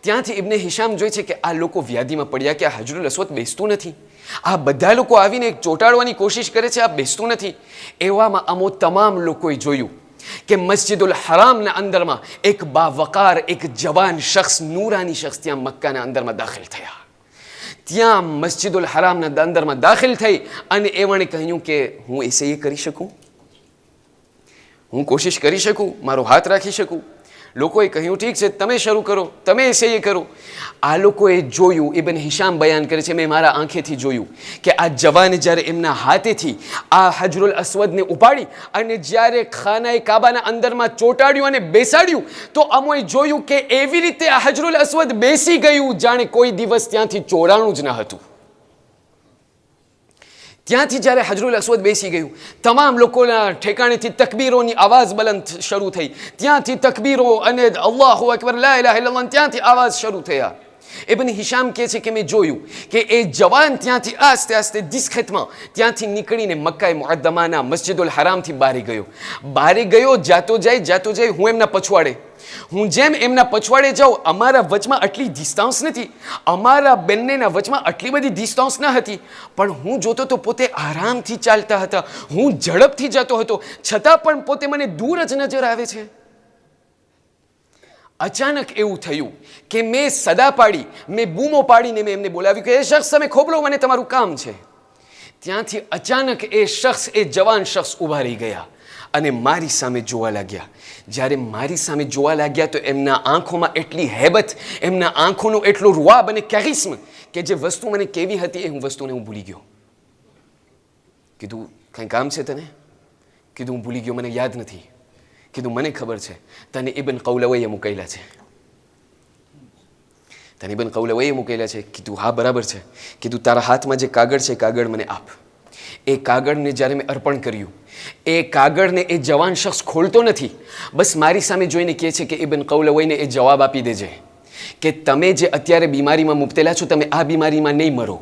ત્યાંથી ઇબ્ન હિશામ જોઈ છે કે આ લોકો વ્યાધિમાં પડ્યા કે આ હજરુલ અસ્વદ બેસતું નથી. આ બધા લોકો આવીને ચોંટાડવાની કોશિશ કરે છે, આ બેસતું નથી. એવામાં અમો તમામ લોકોએ જોયું કે મસ્જિદુલ હરામના અંદરમાં એક બાવકાર, એક જવાન શખ્સ, નૂરાની શખ્સ ત્યાં મક્કાના અંદરમાં દાખલ થયા. ત્યાં મસ્જિદુલ હરામના અંદરમાં દાખલ થઈ અને એમણે કહ્યું કે હું એસે એ કરી શકું, હું કોશિશ કરી શકું, મારો હાથ રાખી શકું. લોકોએ કહ્યું ઠીક છે, તમે શરૂ કરો, તમે એસે એ કરો. આ લોકોએ જોયું, ઇબ્ન હિશામ બયાન કરે છે, મેં મારા આંખેથી જોયું કે આ જવાને જ્યારે એમના હાથેથી આ હજરુલ અસ્વદને ઉપાડી અને જ્યારે ખાનાએ કાબાના અંદરમાં ચોંટાડ્યું અને બેસાડ્યું તો અમોએ જોયું કે એવી રીતે આ હજરુલ અસ્વદ બેસી ગયું જાણે કોઈ દિવસ ત્યાંથી ચોરાણું જ ન હતું. ત્યાંથી જ્યારે હજરુલ અસ્વદ બેસી ગયું, તમામ લોકોના ઠેકાણેથી તકબીરોની આવાજ બલંદ શરૂ થઈ. ત્યાંથી તકબીરો અને અલ્લાહુ અકબર, લા ઇલાહા ઇલ્લલ્લાહ, ત્યાંથી આવાજ શરૂ થયા. ઇબ્ન હિશામ કહે છે કે મેં જોયું કે એ જવાન ત્યાંથી આસ્તે આસ્તે દિસ્ખતમાં ત્યાંથી નીકળીને મક્કા મુઅદ્દમાના મસ્જિદુલ હરામથી બહાર ગયો. જાતો જાય હું એમના પછવાડે. હું જેમ એમના પછવાડે જાઉં, અમારા વચમાં આટલી ડિસ્ટન્સ નથી, અમારા બંનેના વચમાં આટલી બધી ડિસ્ટન્સ ન હતી, પણ હું જોતો તો પોતે આરામથી ચાલતા હતા, હું ઝડપથી જતો હતો, છતાં પણ પોતે મને દૂર જ નજર આવે છે. અચાનક એવું થયું કે મેં સદા પાડી, મેં બૂમો પાડીને મેં એમને બોલાવ્યું કે એ શખ્સ તમે ખોબલો, મને તમારું કામ છે. ત્યાંથી અચાનક એ શખ્સ, એ જવાન શખ્સ ઊભા રહી ગયા અને મારી સામે જોવા લાગ્યા. જ્યારે મારી સામે જોવા લાગ્યા તો એમના આંખોમાં એટલી હેબત, એમના આંખોનો એટલો રૂઆબ અને કેરિસ્મ કે જે વસ્તુ મને કેવી હતી એ વસ્તુને હું ભૂલી ગયો. કીધું કંઈ કામ છે તને? કીધું હું ભૂલી ગયો, મને યાદ નથી. કીધું મને ખબર છે, તને ઇબ્ન કૌલવઈએ મૂકેલા છે. તને ઇબ્ન કૌલવઈએ મૂકેલા છે? કીધું હા બરાબર છે. કીધું તારા હાથમાં જે કાગળ છે કાગળ મને આપ. એ કાગળને જ્યારે મેં અર્પણ કર્યું, એ કાગળને એ જવાન શખ્સ ખોલતો નથી, બસ મારી સામે જોઈને કહે છે કે ઇબ્ન કૌલવઈને એ જવાબ આપી દેજે કે તમે જે અત્યારે બીમારીમાં મુબતેલા છો, તમે આ બીમારીમાં નહીં મરો.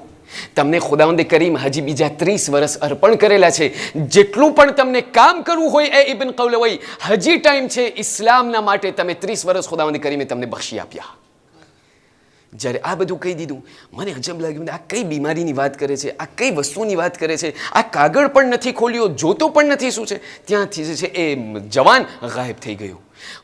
તમને ખુદાવંદે કરીમ હજી બીજા 30 વર્ષ અર્પણ કરેલા છે. જેટલું પણ તમને કામ કરવું હોય એ ઇબ્ન કૌલવઈ, હજી ટાઈમ છે ઇસ્લામના માટે. તમે 30 વર્ષ ખુદાવંદે કરીમે તમને બક્ષી આપ્યા. જ્યારે આ બધું કહી દીધું, મને અજબ લાગ્યું, આ કઈ બીમારીની વાત કરે છે, આ કઈ વસ્તુની વાત કરે છે, આ કાગળ પણ નથી ખોલ્યો, જોતો પણ નથી શું છે. ત્યાંથી જે છે એ જવાન ગાયબ થઈ ગયો.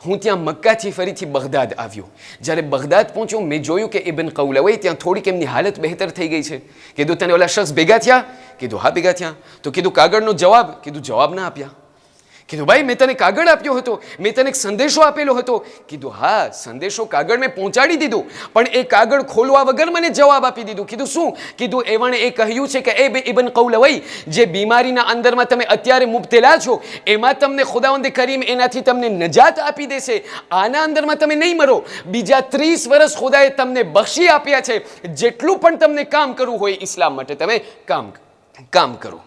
હું ત્યાં મક્કાથી ફરીથી બગદાદ આવ્યો. જ્યારે બગદાદ પહોંચ્યો, મેં જોયું કે ઇબ્ન કૌલવઈ ત્યાં થોડીક એમની હાલત બહેતર થઈ ગઈ છે. કીધું તને ઓલા શખ્સ ભેગા થયા? કીધું હા ભેગા થયા. તો કીધું કાગળનો જવાબ? કીધું જવાબ ના આપ્યા. કીધું ભાઈ મેં તને કાગળ આપ્યો હતો, મેં તને એક સંદેશો આપેલો હતો. કીધું હા સંદેશો કાગળ મેં પહોંચાડી દીધું, પણ એ કાગળ ખોલવા વગર મને જવાબ આપી દીધું. કીધું શું? કીધું એવણે એ કહ્યું છે કે એ ઇબ્ન કૌલવઈ, જે બીમારીના અંદરમાં તમે અત્યારે મુબતેલા છો એમાં તમને ખુદાવંદે કરીમ એનાથી તમને નજાત આપી દેશે. આના અંદરમાં તમે નહીં મરો. બીજા 30 વર્ષ ખુદાએ તમને બક્ષી આપ્યા છે. જેટલું પણ તમને કામ કરવું હોય ઇસ્લામ માટે તમે કામ કરો.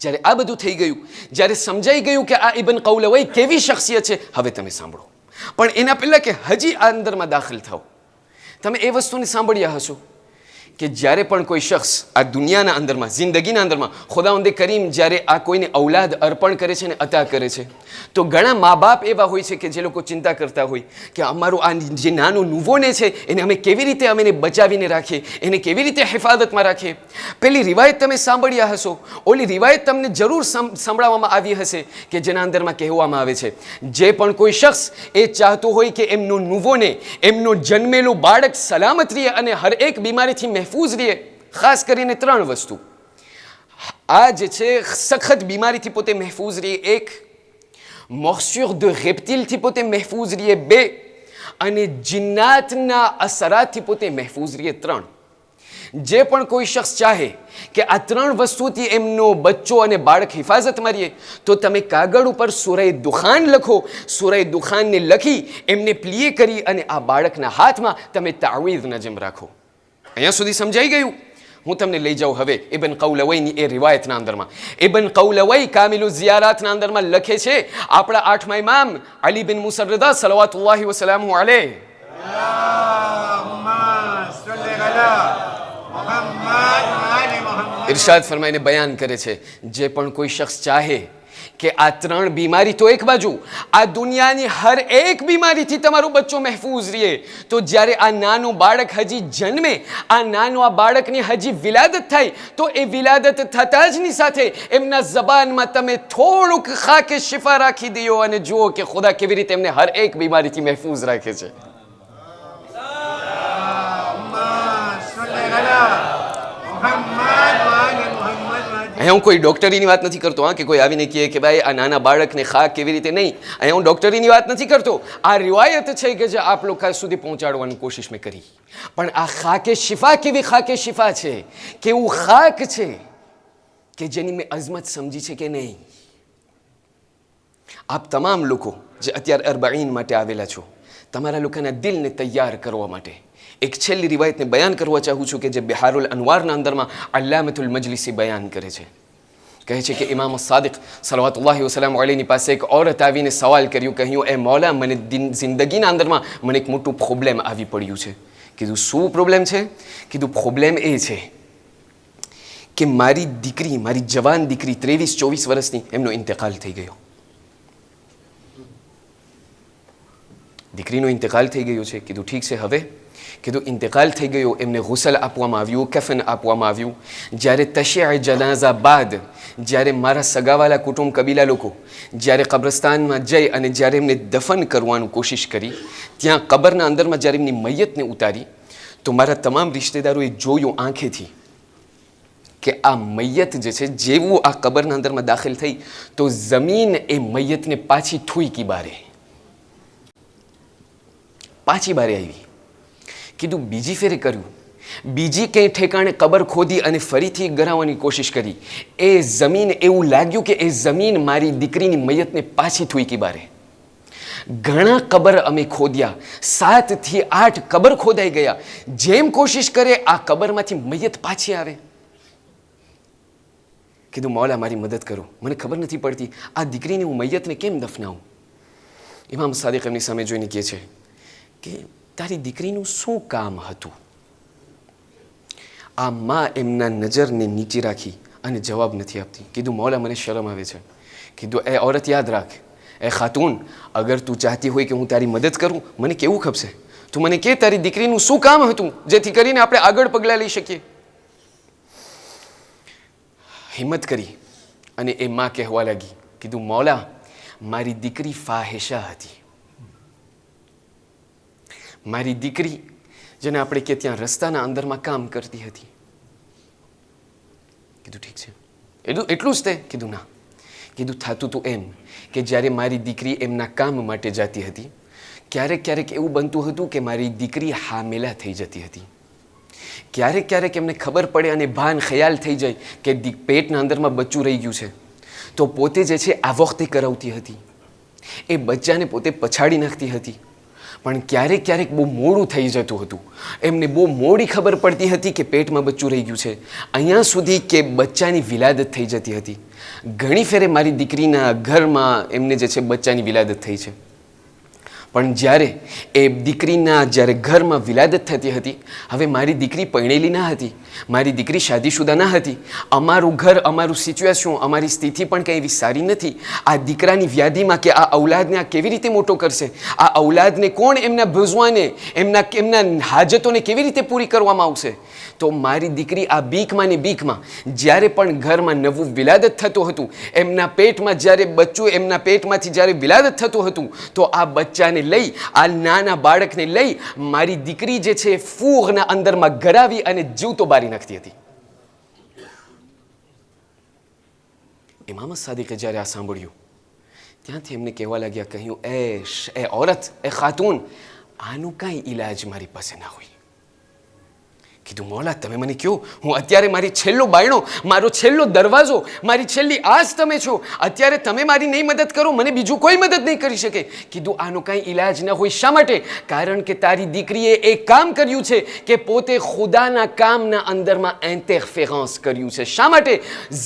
જ્યારે આ બધું થઈ ગયું, જ્યારે સમજાઈ ગયું કે આ ઇબ્ન કૌલવઈ કેવી શખ્સિયત છે, હવે તમે સાંભળો. પણ એના પહેલાં કે હજી આ અંદરમાં દાખલ થાઓ, તમે એ વસ્તુને સાંભળ્યા હશો કે જ્યારે પણ કોઈ શખ્સ આ દુનિયાના અંદરમાં, જિંદગીના અંદરમાં ખુદાવંદે કરીમ જ્યારે આ કોઈને ઔલાદ અર્પણ કરે છે ને અતા કરે છે, તો ઘણા મા બાપ એવા હોય છે કે જે લોકો ચિંતા કરતા હોય કે અમારું આ જે નાનું નુવોને છે એને અમે કેવી રીતે એને બચાવીને રાખીએ, એને કેવી રીતે હિફાજતમાં રાખીએ. પેલી રિવાયત તમે સાંભળ્યા હશો, ઓલી રિવાયત તમને જરૂર સંભળાવવામાં આવી હશે કે જેના અંદરમાં કહેવામાં આવે છે જે પણ કોઈ શખ્સ એ ચાહતો હોય કે એમનો નુવોને, એમનો જન્મેલું બાળક સલામત રહે અને હર એક બીમારીથી મહેફૂઝ રહે, ખાસ કરીને 3 વસ્તુ. આ જે છે સખત બીમારીથી પોતે મહેફૂઝ રહે, 1 મોર્સ્યોર de રેપ્ટિલથી પોતે મહેફૂઝ રહે, 2 અને જિન્નાતના અસરાતથી પોતે મહેફૂઝ રહે, 3. જે પણ કોઈ શખ્સ ચાહે કે આ 3 વસ્તુથી એમનો બચ્ચો અને બાળક હિફાજતમાં રહે, તો તમે કાગળ ઉપર સૂરહ દુખાન લખો. સૂરહ દુખાનને લખી એમને પ્લીએ કરી અને આ બાળકના હાથમાં તમે તાવીઝ નજમ રાખો. અહીંયા સુધી સમજાઈ ગયું? હું તમને લઈ જાઉં હવે ઇબ્ન કૌલવઈની એ રિવાયતના અંદરમાં. ઇબ્ન કૌલવઈ કામિલુ ઝિયારાતના અંદરમાં લખે છે, આપણા 8મા ઇમામ અલી બિન મુસા રદા સલવાતુલ્લાહિ વસલામુ અલૈહ ઇરશાદ ફરમાઈને બયાન કરે છે, જે પણ કોઈ શખ્સ ચાહે કે આ 3 બીમારી તો એક બાજુ, આ દુનિયાની હર એક બીમારીથી તમારો બચ્ચો મહેફૂઝ રહે, તો જ્યારે આ નાનું બાળક હજી જન્મે, આ નાનું આ બાળકની હજી વિલાદત થાય, તો એ વિલાદત થતાં જની સાથે એમના જબાનમાં તમે થોડુંક ખાકે શિફા રાખી દો અને જુઓ કે ખુદા કેવી રીતે એમને હર એક બીમારીથી મહેફૂઝ રાખે છે. અહીંયા હું કોઈ ડૉક્ટરીની વાત નથી કરતો, હા, કે કોઈ આવીને કહે કે ભાઈ આ નાના બાળકને ખાક કેવી રીતે, નહીં. અહીંયા હું ડૉક્ટરીની વાત નથી કરતો. આ રિવાયત છે કે જે આપ લોકો સુધી પહોંચાડવાની કોશિશ મેં કરી. પણ આ ખાકે શિફા કેવી ખાકે શિફા છે, કેવું ખાક છે કે જેની મેં અઝમત સમજી છે કે નહીં. આપ તમામ લોકો જે અત્યારે અરબાઈન માટે આવેલા છો, તમારા લોકોના દિલને તૈયાર કરવા માટે એક છેલ્લી રિવાયતને બયાન કરવા ચાહું છું કે જે બિહારુલ અનવારના અંદરમાં અલ્લામતુલ મજલિસી બયાન કરે છે. કહે છે કે ઇમામ સાદિક સલવાતુલ્લાહિ વસલામુ અલૈહની પાસે એક औरत આવીને સવાલ કર્યું, કહ્યું એ મૌલા મને જિંદગીના અંદરમાં મને એક મોટું પ્રોબ્લેમ આવી પડ્યું છે. કીધું શું પ્રોબ્લેમ છે? કીધું પ્રોબ્લેમ એ છે કે મારી દીકરી, મારી જવાન દીકરી 23-24 વર્ષની, એમનો ઇન્તેકાલ થઈ ગયો. દીકરીનો ઇન્તેકાલ થઈ ગયો છે. કીધું ઠીક છે, હવે કીધું ઇન્તકાલ થઈ ગયો, એમને ગુસલ આપવામાં આવ્યું, કફન આપવામાં આવ્યું. જ્યારે તશીઅ જનાઝા બાદ જ્યારે મારા સગાવાલા કુટુંબ કબીલા લોકો જ્યારે કબ્રસ્તાનમાં જઈ અને જ્યારે એમને દફન કરવાનું કોશિશ કરી, ત્યાં કબરના અંદરમાં જ્યારે એમની મૈયતને ઉતારી, તો મારા તમામ રિશ્તેદારોએ જોયું આંખેથી કે આ મૈયત જે છે, જેવું આ કબરના અંદરમાં દાખલ થઈ તો જમીન એ મૈયતને પાછી થૂઈકી બારે, પાછી બારે આવી. કીધું બીજી ફેરે કર્યું, બીજી કંઈ ઠેકાણે કબર ખોદી અને ફરીથી ગરાવવાની કોશિશ કરી. એ જમીન એવું લાગ્યું કે એ જમીન મારી દીકરીની મૈયતને પાછી થૂઈકી બારે. ઘણા કબર અમે ખોદ્યા, 7 થી 8 કબર ખોદાઈ ગયા. જેમ કોશિશ કરે આ કબરમાંથી મૈયત પાછી આવે. કીધું મૌલા મારી મદદ કરો, મને ખબર નથી પડતી આ દીકરીની હું મૈયતને કેમ દફનાવું. ઇમામ સાદિક એમની સામે જોઈને કહે છે કે તારી દીકરીનું શું કામ હતું? આ માં એમના નજરને નીચે રાખી અને જવાબ નથી આપતી. કીધું મૌલા મને શરમ આવે છે. કીધું એ औरत યાદ રાખ, એ ખાતુન, અગર તું ચાહતી હોય કે હું તારી મદદ કરું, મને કેવું ખપશે? તું મને કે તારી દીકરીનું શું કામ હતું જેથી કરીને આપણે આગળ પગલાં લઈ શકીએ. હિંમત કરી અને એ માં કહેવા લાગી, કીધું મૌલા મારી દીકરી ફાહિશા હતી. મારી દીકરી જેને આપણે કે ત્યાં રસ્તાના અંદરમાં કામ કરતી હતી. કીધું ઠીક છે, એટલું જ તે? કીધું ના. કીધું થાતું તું એમ કે જ્યારે મારી દીકરી એમના કામ માટે જતી હતી, ક્યારેક ક્યારેક એવું બનતું હતું કે મારી દીકરી હામેલા થઈ જતી હતી. ક્યારેક ક્યારેક એમને ખબર પડે અને ભાન ખ્યાલ થઈ જાય કે પેટના અંદરમાં બચ્ચું રહી ગયું છે, તો પોતે જે છે આ વખતે કરાવતી હતી. એ બચ્ચાને પોતે પછાડી નાખતી હતી. પણ ક્યારેક ક્યારેક બહુ મોડું થઈ જતું હતું. એમને બહુ મોડી ખબર પડતી હતી કે પેટમાં બચ્ચું રહી ગયું છે, અહીંયા સુધી કે બચ્ચાની વિલાદત થઈ જતી હતી. ઘણી ફેરે મારી દીકરીના ઘરમાં એમને જે છે બચ્ચાની વિલાદત થઈ છે. પણ જ્યારે એ દીકરીના જ્યારે ઘરમાં વિલાદત થતી હતી, હવે મારી દીકરી પરણેલી ના હતી, મારી દીકરી શાદીશુદા ના હતી. અમારું ઘર, અમારું સિચ્યુએશન, અમારી સ્થિતિ પણ કંઈ એવી સારી નથી. આ દીકરાની વ્યાધિમાં કે આ ઔલાદને આ કેવી રીતે મોટો કરશે? આ ઔલાદને કોણ એમના ભજવાને, એમના હાજતોને કેવી રીતે પૂરી કરવામાં આવશે? તો મારી દીકરી આ બીકમાં ને બીકમાં જ્યારે પણ ઘરમાં નવું વિલાદત થતું હતું, એમના પેટમાં જ્યારે બચ્ચું એમના પેટમાંથી જ્યારે વિલાદત થતું હતું, તો આ બચ્ચાને લઈ, આ નાના બાળકને લઈ મારી દીકરી જે છે ફૂગના અંદરમાં ગરાવી અને જીવતો બારી નાખતી હતી. ઇમામ સાદિકે જ્યારે આ સાંભળ્યું, ત્યાંથી એમને કહેવા લાગ્યા, કહ્યું એ औरत, એ ખાતુન, આનું કાંઈ ઈલાજ મારી પાસે ના હોય. કીધું મૌલા તમે મને કહો, હું અત્યારે મારી છેલ્લો બાયણો, મારો છેલ્લો દરવાજો, મારી છેલ્લી આસ તમે છો. અત્યારે તમે મારી નહીં મદદ કરો, મને બીજું કોઈ મદદ નહીં કરી શકે. કીધું આનો કાંઈ ઈલાજ ન હોય. શા માટે? કારણ કે તારી દીકરીએ એક કામ કર્યું છે કે પોતે ખુદાના કામના અંદરમાં ઇન્ટરફેરન્સ કર્યું છે. શા માટે?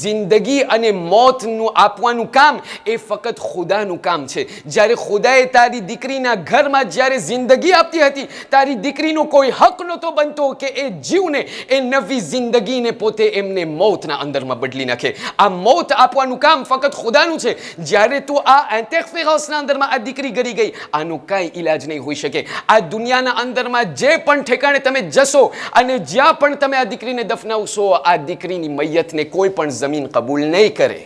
જિંદગી અને મોતનું આપવાનું કામ એ ફક્ત ખુદાનું કામ છે. જ્યારે ખુદાએ તારી દીકરીના ઘરમાં જ્યારે જિંદગી આપતી હતી, તારી દીકરીનો કોઈ હક નહોતો બનતો કે એ જીવને, એ નવી જિંદગીને પોતે એમને મોતના અંદરમાં બદલી નાખે. આ મોત આપવાનું કામ ફક્ત ખુદાનું છે. જ્યારે તું આ ઇન્ટરફેરન્સના અંદરમાં આ દીકરી ગરી ગઈ, આનો કાંઈ ઈલાજ નહીં હોઈ શકે. આ દુનિયાના અંદરમાં જે પણ ઠેકાણે તમે જશો અને જ્યાં પણ તમે આ દીકરીને દફનાવશો, આ દીકરીની મૈયતને કોઈ પણ જમીન કબૂલ નહીં કરે.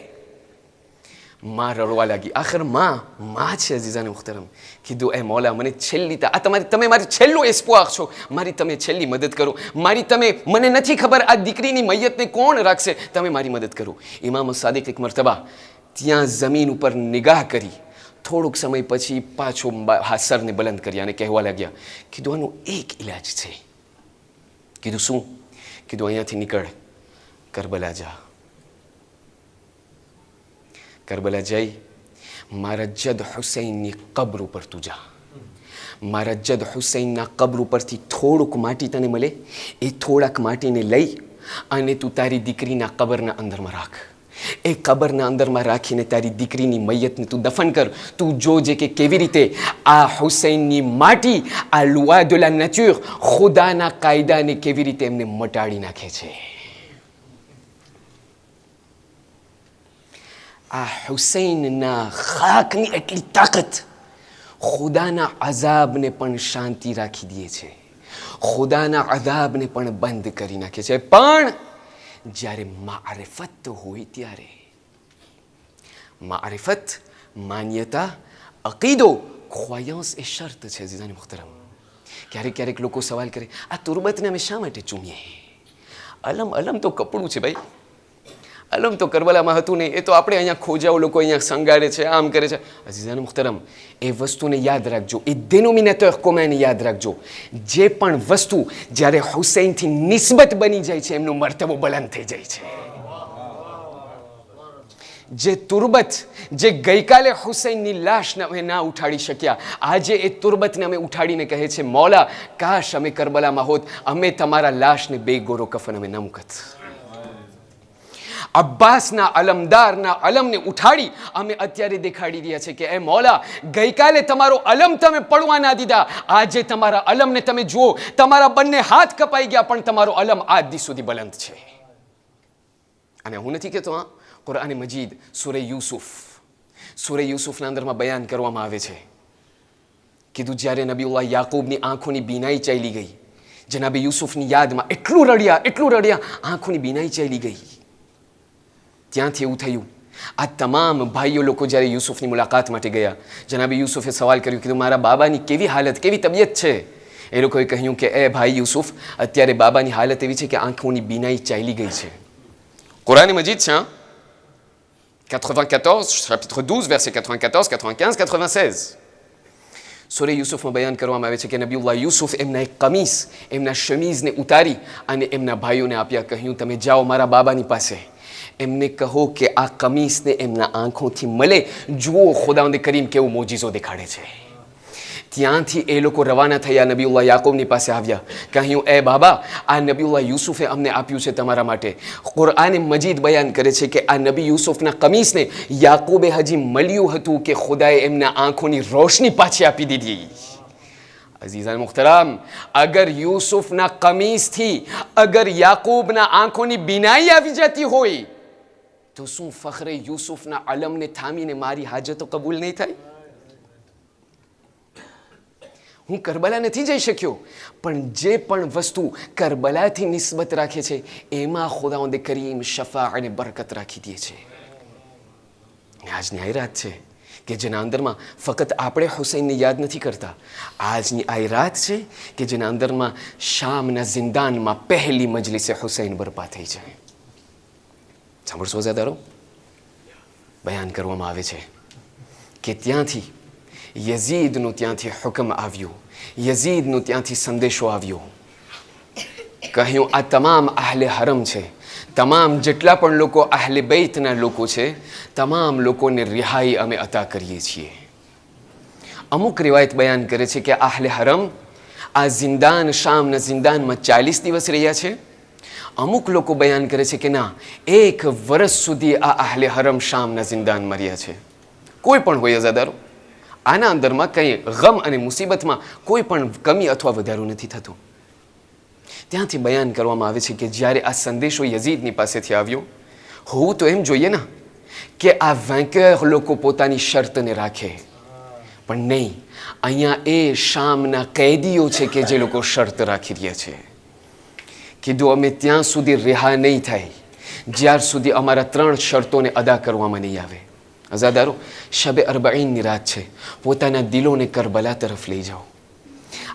માં રડવા લાગી. આખર માં છે અઝીઝાને મુખ્તરમ. કીધું એ મૌલા મને છેલ્લી આ તમે મારી છેલ્લો એસ્પોઆખ છો, મારી તમે છેલ્લી મદદ કરો. મને નથી ખબર આ દીકરીની મૈયતને કોણ રાખશે, તમે મારી મદદ કરો. ઇમામ સાદિક એક મરતબા ત્યાં જમીન ઉપર નિગાહ કરી, થોડુંક સમય પછી પાછો સરને બલંદ કર્યા અને કહેવા લાગ્યા, કીધું આનું એક ઈલાજ છે. કીધું શું? કીધું અહીંયાથી નીકળ, કરબલા જા. કરબલા જઈ મારા જદ હુસૈનની કબ્ર ઉપર તું જા. મારા જદ હુસૈનના કબ્ર ઉપરથી થોડુંક માટી તને મળે, એ થોડાક માટીને લઈ અને તું તારી દીકરીના કબરના અંદરમાં રાખ. એ કબરના અંદરમાં રાખીને તારી દીકરીની મૈયતને તું દફન કર. તું જોજે કે કેવી રીતે આ હુસૈનની માટી, આ લુઆ de la nature, ખુદાના કાયદાને કેવી રીતે એમને મટાડી નાખે છે. આ હુસૈનના ખાકની એટલી તાકાત ખુદાના અઝાબને પણ શાંતિ રાખી દે છે. ખુદાના અઝાબને પણ બંધ કરી નાખે છે. પણ જ્યારે મારિફત હોય ત્યારે, મારિફત, માન્યતા, અકીદો, ખોયાંસ એ શરત છે. અઝીઝાન મુહતરમ, ક્યારેક ક્યારેક લોકો સવાલ કરે, આ તુરબતને અમે શા માટે ચૂમીએ? અલમ તો કપડું છે ભાઈ, અલમ તો કરબલામાં હતું નહીં, એ તો આપણે અહીંયા ખોજાઓ લોકો અહીંયા સંગાડે છે, આમ કરે છે. અઝીઝાન મુહતરમ, એ વસ્તુને યાદ રાખજો, એ dénominateur commun યાદ રાખજો. જે પણ વસ્તુ જ્યારે હુસૈનથી નિસ્બત બની જાય છે, એમનો મર્તબો બુલંદ થઈ જાય છે. જે તુરબત, જે ગઈકાલે હુસૈનની લાશને અમે ના ઉઠાડી શક્યા, આજે એ તુરબતને અમે ઉઠાડીને કહે છે, મૌલા કાશ અમે કરબલામાં હોત, અમે તમારા લાશને બે ગોરો કફન અમે ન મૂકત. અબ્બાસના અલમદારના અલમને ઉઠાડી અમે અત્યારે દેખાડી રહ્યા છે કે એ મૌલા, ગઈકાલે તમારો અલમ તમે પડવા ના દીધા, આજે તમારા અલમને તમે જુઓ, તમારા બંને હાથ કપાઈ ગયા, પણ તમારો અલમ આજ દી સુધી બુલંદ છે. અને હું નથી કહેતો, હા, કુરાન મજીદ સૂરે યુસુફના અંદરમાં બયાન કરવામાં આવે છે, કીધું જ્યારે નબીઉલ્લાહ યાકૂબની આંખોની બીનાઈ ચાલી ગઈ, જનાબે યુસુફની યાદમાં એટલું રડ્યા, આંખોની બીનાઈ ચાલી ગઈ. ત્યાંથી એવું થયું, આ તમામ ભાઈઓ લોકો જ્યારે યુસુફની મુલાકાત માટે ગયા, જનાબે યુસુફે સવાલ કર્યો, કીધું મારા બાબાની કેવી હાલત, કેવી તબિયત છે? એ લોકોએ કહ્યું કે એ ભાઈ યુસુફ, અત્યારે બાબાની હાલત એવી છે કે આંખોની બીનાઈ ચાલી ગઈ છે. કુરાન મજીદ છે 94, chapitre 12, verset 94, 95, 96. સૂરે યુસુફમાં બયાન કરવામાં આવે છે કે નબીઉલ્લાહ યુસુફ એમના એક કમીસ, એમના શમીઝને ઉતારી અને એમના ભાઈઓને આપ્યા. કહ્યું, તમે જાઓ મારા બાબાની પાસે, એમને કહો કે આ કમીસને એમના આંખોથી મળે, જુઓ ખુદાવંદ કરીમ કેવો મોજીઝો દેખાડે છે. ત્યાંથી એ લોકો રવાના થયા, નબીઉલ્લાહ યાકૂબની પાસે આવ્યા. કહ્યું, એ બાબા, આ નબીઉલ્લાહ યુસુફે અમને આપ્યું છે તમારા માટે. કુરઆન મજીદ બયાન કરે છે કે આ નબી યુસુફના કમીસને યાકૂબે હજી મળ્યું હતું કે ખુદાએ એમના આંખોની રોશની પાછી આપી દીધી. અઝીઝાન મુહતરમ, અગર યુસુફના કમીસથી અગર યાકૂબના આંખોની બીનાઈ આવી જતી હોય તો શું ફખરે યુસુફના અલમને થામીને મારી હાજતો કબૂલ નહીં થાય? હું કરબલા નથી જઈ શક્યો, પણ જે પણ વસ્તુ કરબલાથી નિસ્બત રાખે છે એમાં ખુદાવંદ કરીમ શફા અને બરકત રાખી દે છે. આજની આ રાત છે કે જેના અંદરમાં ફક્ત આપણે હુસૈનને યાદ નથી કરતા. આજની આ રાત છે કે જેના અંદરમાં શામના ઝિંદાનમાં પહેલી મજલિસે હુસૈન બરપા થઈ છે. સાંભળશો ઝાદારો, બયાન કરવામાં આવે છે કે ત્યાંથી યઝીદનો ત્યાંથી હુકમ આવ્યો, યઝીદનો ત્યાંથી સંદેશો આવ્યો. કહ્યું, આ તમામ આહલે હરમ છે, તમામ જેટલા પણ લોકો આહલે બૈતના લોકો છે, તમામ લોકોને રિહાઈ અમે અતા કરીએ છીએ. અમુક રિવાયત બયાન કરે છે કે આહલે હરમ આ ઝિંદાન, શામના ઝિંદાનમાં 40 દિવસ રહ્યા છે. અમુક લોકો બયાન કરે છે કે ના, 1 વર્ષ સુધી આ આહલે હરમ શામના ઝિંદાનમાં રહ્યા છે. કોઈ પણ હોય અઝાદારો, આના અંદરમાં કંઈ ગમ અને મુસીબતમાં કોઈ પણ કમી અથવા વધારો નથી થતો. ત્યાંથી બયાન કરવામાં આવે છે કે જ્યારે આ સંદેશો યઝીદની પાસેથી આવ્યો, હોવું તો એમ જોઈએ ને કે આ વેન્કર લોકો પોતાની શરતને રાખે, પણ નહીં, અહીંયા એ શામના કેદીઓ છે કે જે લોકો શરત રાખી રહ્યા છે. કીધું, અમે ત્યાં સુધી રિહા નહીં થાય જ્યાર સુધી અમારા 3 શરતોને અદા કરવામાં નહીં આવે. અઝાદારો, શબે અરબાઈનની રાત છે, પોતાના દિલોને કરબલા તરફ લઈ જાઓ.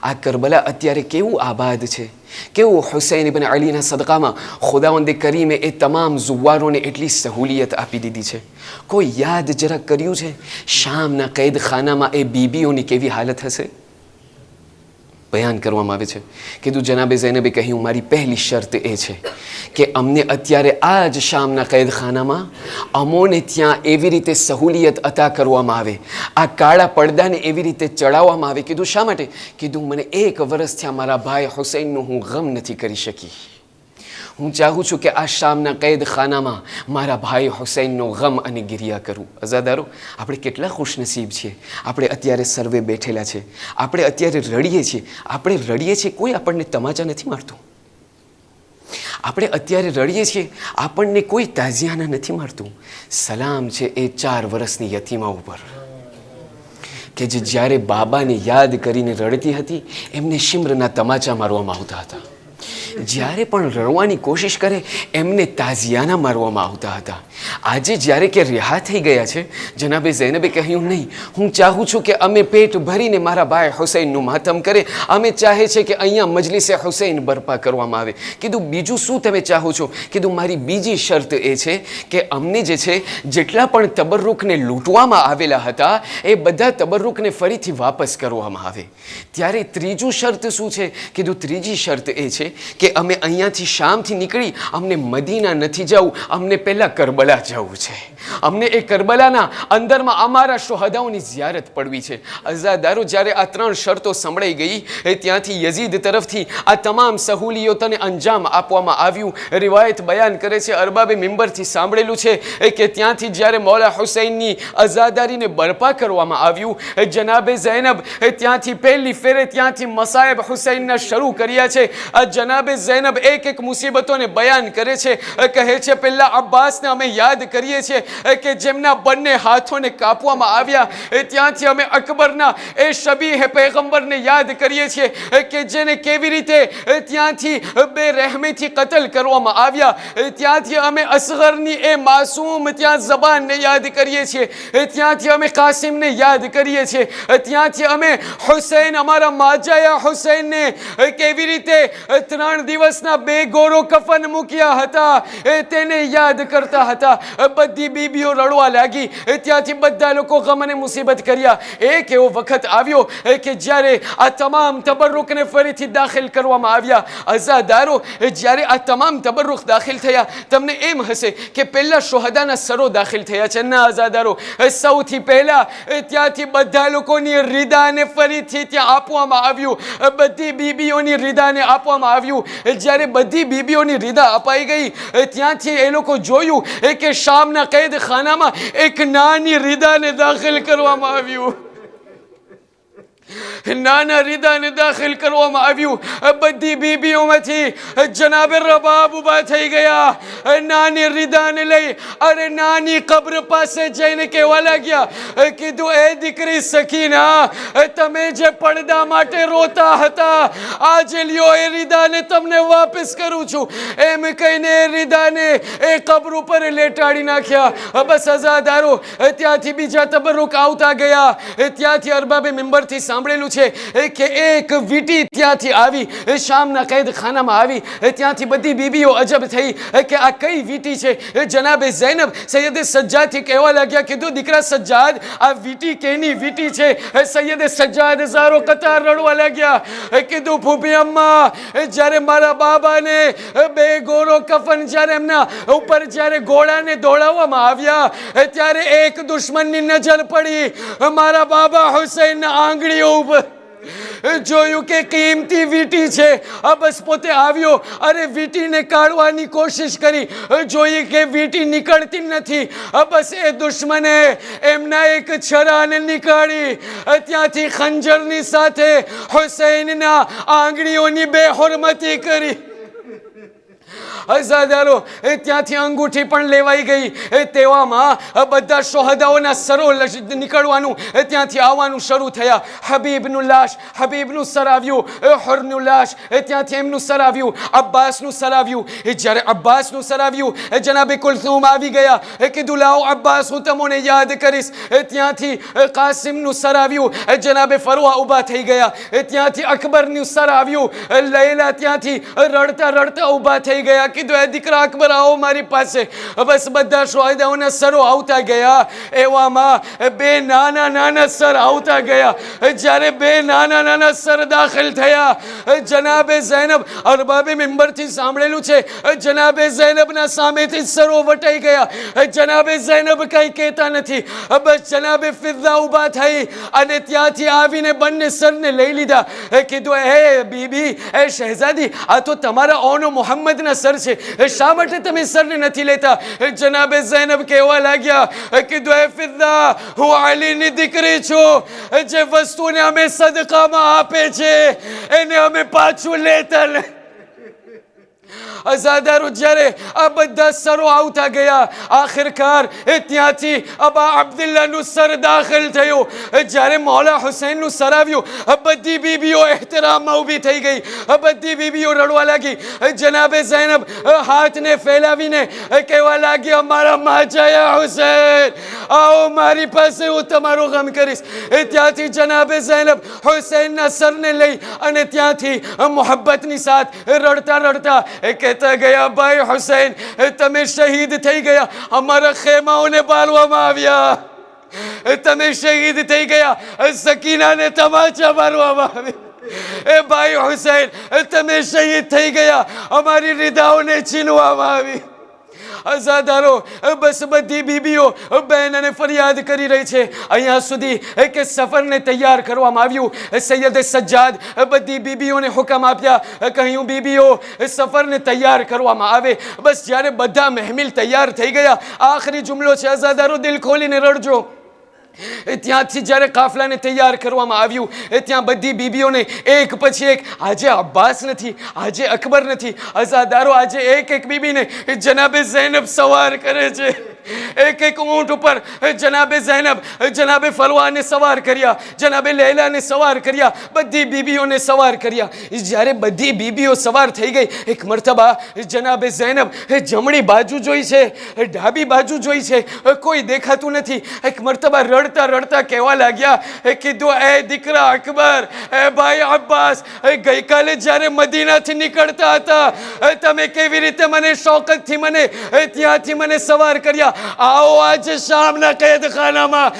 આ કરબલા અત્યારે કેવું આબાદ છે, કેવું હુસૈન ઇબ્ન અલીના સદકામાં ખુદાવંદ કરીમે એ તમામ ઝુવારોને એટલી સહુલિયત આપી દીધી છે. કોઈ યાદ જરા કર્યું છે શામના કૈદખાનામાં એ બીબીઓની કેવી હાલત હશે? બયાન કરવામાં આવે છે, કીધું જનાબે ઝૈનબે કહ્યું, મારી પહેલી શરત એ છે કે અમને અત્યારે આ જ શામના કૈદખાનામાં અમોને ત્યાં એવી રીતે સહુલિયત અતા કરવામાં આવે, આ કાળા પડદાને એવી રીતે ચડાવવામાં આવે. કીધું, શા માટે? કીધું, મને 1 વર્ષ થયા મારા ભાઈ હુસૈનનું હું ગમ નથી કરી શકી. હું ચાહું છું કે આ શામના કૈદખાનામાં મારા ભાઈ હુસૈનનો ગમ અને ગિરિયા કરું. અઝાદારો, આપણે કેટલા ખુશનસીબ છીએ. આપણે અત્યારે સર્વે બેઠેલા છે, આપણે અત્યારે રડીએ છીએ. આપણે રડીએ છીએ, કોઈ આપણને તમાચા નથી મારતું. આપણે અત્યારે રડીએ છીએ, આપણને કોઈ તાઝિયાના નથી મારતું. સલામ છે એ 4 વર્ષની યતીમા ઉપર. કે જે જ્યારે બાબાને યાદ કરીને રડતી હતી એમને શિમ્રના તમાચા મારવામાં આવતા હતા. જ્યારે પણ રડવાની કોશિશ કરે એમને તાઝિયાના મારવામાં આવતા હતા. આજે જ્યારે કે રિહા થઈ ગયા છે, જનાબે ઝૈનબે કહ્યું, નહીં, હું ચાહું છું કે અમે પેટ ભરીને મારા ભાઈ હુસૈનનું માતમ કરે. અમે ચાહે છે કે અહીંયા મજલિસે હુસૈન બરપા કરવામાં આવે. કીધું, બીજું શું તમે ચાહો છો? કીધું, મારી બીજી શરત એ છે કે અમને જે છે જેટલા પણ તબર્રુકને લૂંટવામાં આવેલા હતા એ બધા તબર્રુકને ફરીથી વાપસ કરવામાં આવે. ત્યારે ત્રીજું શરત શું છે? કીધું, ત્રીજી શરત એ છે કે અમે અહીંયાથી શામથી નીકળી અમને મદીના નથી જવું, અમને પહેલાં કરબલા જવું છે. અમને એ કરબલાના અંદરમાં અમારા શોહદાઓની ઝિયારત પડવી છે. અઝાદારો, જ્યારે આ ત્રણ શરતો સંભળાઈ ગઈ ત્યાંથી યઝીદ તરફથી આ તમામ સહુલિયતોને અંજામ આપવામાં આવ્યું. રિવાયત બયાન કરે છે, અરબાબે મિંબરથી સાંભળેલું છે કે ત્યાંથી જ્યારે મૌલા હુસૈનની અઝાદારીને બરપા કરવામાં આવ્યું, જનાબે ઝૈનબ ત્યાંથી પહેલી ફેરે ત્યાંથી મસાયબ હુસૈનના શરૂ કર્યા છે. આ જનાબે ઝૈનબ એક એક મુસીબતોને બયાન કરે છે. કહે છે, પહેલા અબ્બાસને અમે યાદ કરીએ છીએ કે જેમના બંને હાથોને કાપવામાં આવ્યા. ત્યાંથી અમે અકબરના એ શબીહ પૈગંબરને યાદ કરીએ છીએ કે જેને કેવી રીતે ત્યાંથી બેરહેમીથી કતલ કરવામાં આવ્યા. ત્યાંથી અમે અસગરની એ માસૂમ ત્યાં ઝબાનને યાદ કરીએ છીએ. ત્યાંથી અમે કાસિમને યાદ કરીએ છીએ. ત્યાંથી અમે હુસૈન, અમારા માજાયા હુસૈનને કેવી રીતે 3 દિવસના બેગોરો કફન મૂક્યા હતા તેને યાદ કરતા હતા. બધી બીબીઓ રડવા લાગી. ત્યાંથી બધા લોકો ગમ અને મુસીબત કર્યા. એક એવો વખત આવ્યો કે જ્યારે આ તમામ તબર્રુકને ફરીથી દાખલ કરવામાં આવ્યા. અઝાદારો, જ્યારે આ તમામ તબર્રુક દાખલ થયા, તમને એમ હશે કે પહેલા શોહદાના સરો દાખલ થયા છે. ના અઝાદારો, સૌથી પહેલા ત્યાંથી બધા લોકોની રિદાને ફરીથી ત્યાં આપવામાં આવ્યું. બધી બીબીઓની રિદાને આપવામાં આવ્યું. જ્યારે બધી બીબીઓની રિદા અપાઈ ગઈ, ત્યાંથી એ લોકો જોયું કે શામના કેદખાનામાં એક નાની રિદાને દાખલ કરવામાં આવ્યું. નાના રિદાને દાખલ કરવામાં આવ્યું. બધી બીબીઓમાંથી જનાબે રબાબ ઉભા થઈ ગયા. નાની રિદાને લઈ અરે નાની કબ્ર પાસે જઈને કહેવા લાગ્યા, કીધું, એ દીકરી સકીના, તમે જે પડદા માટે રોતા હતા, આજે લ્યો એ રિદાને તમને વાપસ કરું છું. એમ કહીને એ રિદાને એ કબ્ર ઉપર લેટાડી નાખ્યા. બસ અઝાદારો, ત્યાંથી બીજા તબર્રુક આવતા ગયા. ત્યાંથી અરબાબે મિંબરથી સાંભળેલું છે કે એક વીટી ત્યાંથી આવી, શામના કેદખાનામાં આવી. ત્યાંથી બધી બીબીઓ અજબ થઈ કે આ કઈ વીટી છે. જનાબે ઝૈનબ સૈયદે સજ્જાદથી કહેવા લાગ્યા, કીધું, દીકરા સજ્જાદ, આ વીટી કેની વીટી છે? સૈયદે સજ્જાદ ઝારો કતાર રડવા લાગ્યા. કીધું, ફૂફી અમ્મા, જ્યારે મારા બાબાને બેગોરો કફન જ્યારે એમના ઉપર જ્યારે ઘોડાને દોડાવવામાં આવ્યા, ત્યારે એક દુશ્મનની નજર પડી મારા બાબા હુસૈનના આંગળીઓ ઉપર. જોયું કે કિંમતી વીટી છે. બસ પોતે આવ્યો, અરે વીટીને કાઢવાની કોશિશ કરી, જોઈ કે વીટી નીકળતી નથી. બસ એ દુશ્મને એમના એક છરાને નીકાળી ત્યાંથી ખંજરની સાથે હુસૈનના આંગળીઓની બેહુરમતી કરી. અઝાદારો, ત્યાંથી અંગૂઠી પણ લેવાઈ ગઈ. તેવામાં બધા શોહદાઓના સરો નીકળવાનું, ત્યાંથી આવવાનું શરૂ થયા. હબીબનું લાશ, હબીબનું સર આવ્યું. હુરનું લાશ, ત્યાંથી એમનું સર આવ્યું. અબ્બાસનું સર આવ્યું. જ્યારે અબ્બાસનું સર આવ્યું, જનાબે કુલથુમ આવી ગયા. કીધું, લાવો અબ્બાસ, હું તમને યાદ કરીશ. ત્યાંથી કાસિમનું સર આવ્યું. જનાબે ફરવા ઊભા થઈ ગયા. ત્યાંથી અકબરનું સર આવ્યું. લૈલા ત્યાંથી રડતા રડતા ઊભા થઈ ગયા. કીધું, એ દીકરા અકબર, આવો મારી પાસે. બસ બધા શોહદાઓના સરો આવતા ગયા. એવામાં બે નાના નાના સર આવતા ગયા. જ્યારે બે નાના નાના સર દાખલ થયા, જનાબે ઝૈનબ, અરબાબે મિંબરથી સાંભળેલું છે, જનાબે ઝૈનબના સામેથી સરો વટાઈ ગયા. જનાબે ઝૈનબ કંઈ કહેતા નથી. બસ જનાબે ફિઝા ઊભા થઈ અને ત્યાંથી આવીને બંને સરને લઈ લીધા. કીધું, હે બીબી, એ શહેઝાદી, આ તો તમારા ઓનો મોહમ્મદના સર છે, શા માટે તમે સરને નથી લેતા? જનાબે ઝૈનબ કહેવા લાગ્યા, કીધું, હે ફિઝા, હું અલીની દીકરી છું. જે વસ્તુને અમે સદકામાં આપે છે એને અમે પાછું લેતા અઝાદારો જ્યારે આ બધા સરો આવતા ગયા, આખિરકાર ત્યાંથી અબા અબ્દુલ્લાનું સર દાખલ થયું. જ્યારે મૌલા હુસૈનનું સર આવ્યું, બધી બીબીઓ એહતરામમાં ઊભી થઈ ગઈ, બધી બીબીઓ રડવા લાગી. જનાબે ઝૈનબ હાથને ફેલાવીને કહેવા લાગી, અમારા માજાયા હુસૈન, આવો મારી પાસે, હું તમારો ગમ કરીશ. ત્યાંથી જનાબે ઝૈનબ હુસૈનના સરને લઈ અને ત્યાંથી મોહબ્બતની સાથ રડતા રડતા કહેતા ગયા, ભાઈ હુસૈન, તમે શહીદ થઈ ગયા, અમારા ખેમાઓને બાળવામાં આવ્યા, તમે શહીદ થઈ ગયા, સકીનાને તમાચા મારવામાં આવી. ભાઈ હુસૈન, તમે શહીદ થઈ ગયા, અમારી રીદાઓને છીનવામાં આવી. અઝાદારો બસ બધી બીબીઓ બહેન અને ફરિયાદ કરી રહી છે. અહીંયા સુધી કે સફરને તૈયાર કરવામાં આવ્યું. સૈયદ સજ્જાદ બધી બીબીઓને હુકમ આપ્યા, કહ્યું બીબીઓ સફરને તૈયાર કરવામાં આવે. બસ જ્યારે બધા મહેમિલ તૈયાર થઈ ગયા, આખરી જુમલો છે અઝાદારો, દિલ ખોલીને રડજો. ત્યાંથી જ્યારે કાફલાને તૈયાર કરવામાં આવ્યું, ત્યાં બધી બીબીઓને એક પછી એક, આજે અબ્બાસ નથી, આજે અકબર નથી, અઝાદારો આજે એક એક બીબીને જનાબે ઝૈનબ સવાર કરે છે. એક એક ઊંટ ઉપર જનાબે ઝૈનબ જનાબે ફરવાને સવાર કર્યા, જનાબે લૈલાને સવાર કર્યા, બધી બીબીઓને સવાર કર્યા. જ્યારે બધી બીબીઓ સવાર થઈ ગઈ, એક મરતબા જનાબે ઝૈનબ જમણી બાજુ જોઈ છે, ડાબી બાજુ જોઈ છે, કોઈ દેખાતું નથી. એક મરતબા રડતા રડતા કહેવા લાગ્યા, કીધું, એ દીકરા અકબર, એ ભાઈ અબ્બાસ, ગઈકાલે જ્યારે મદીનાથી નીકળતા હતા, તમે કેવી રીતે મને શોકતથી મને ત્યાંથી મને સવાર કર્યા, આવો આજે શામના કેદખાનામાં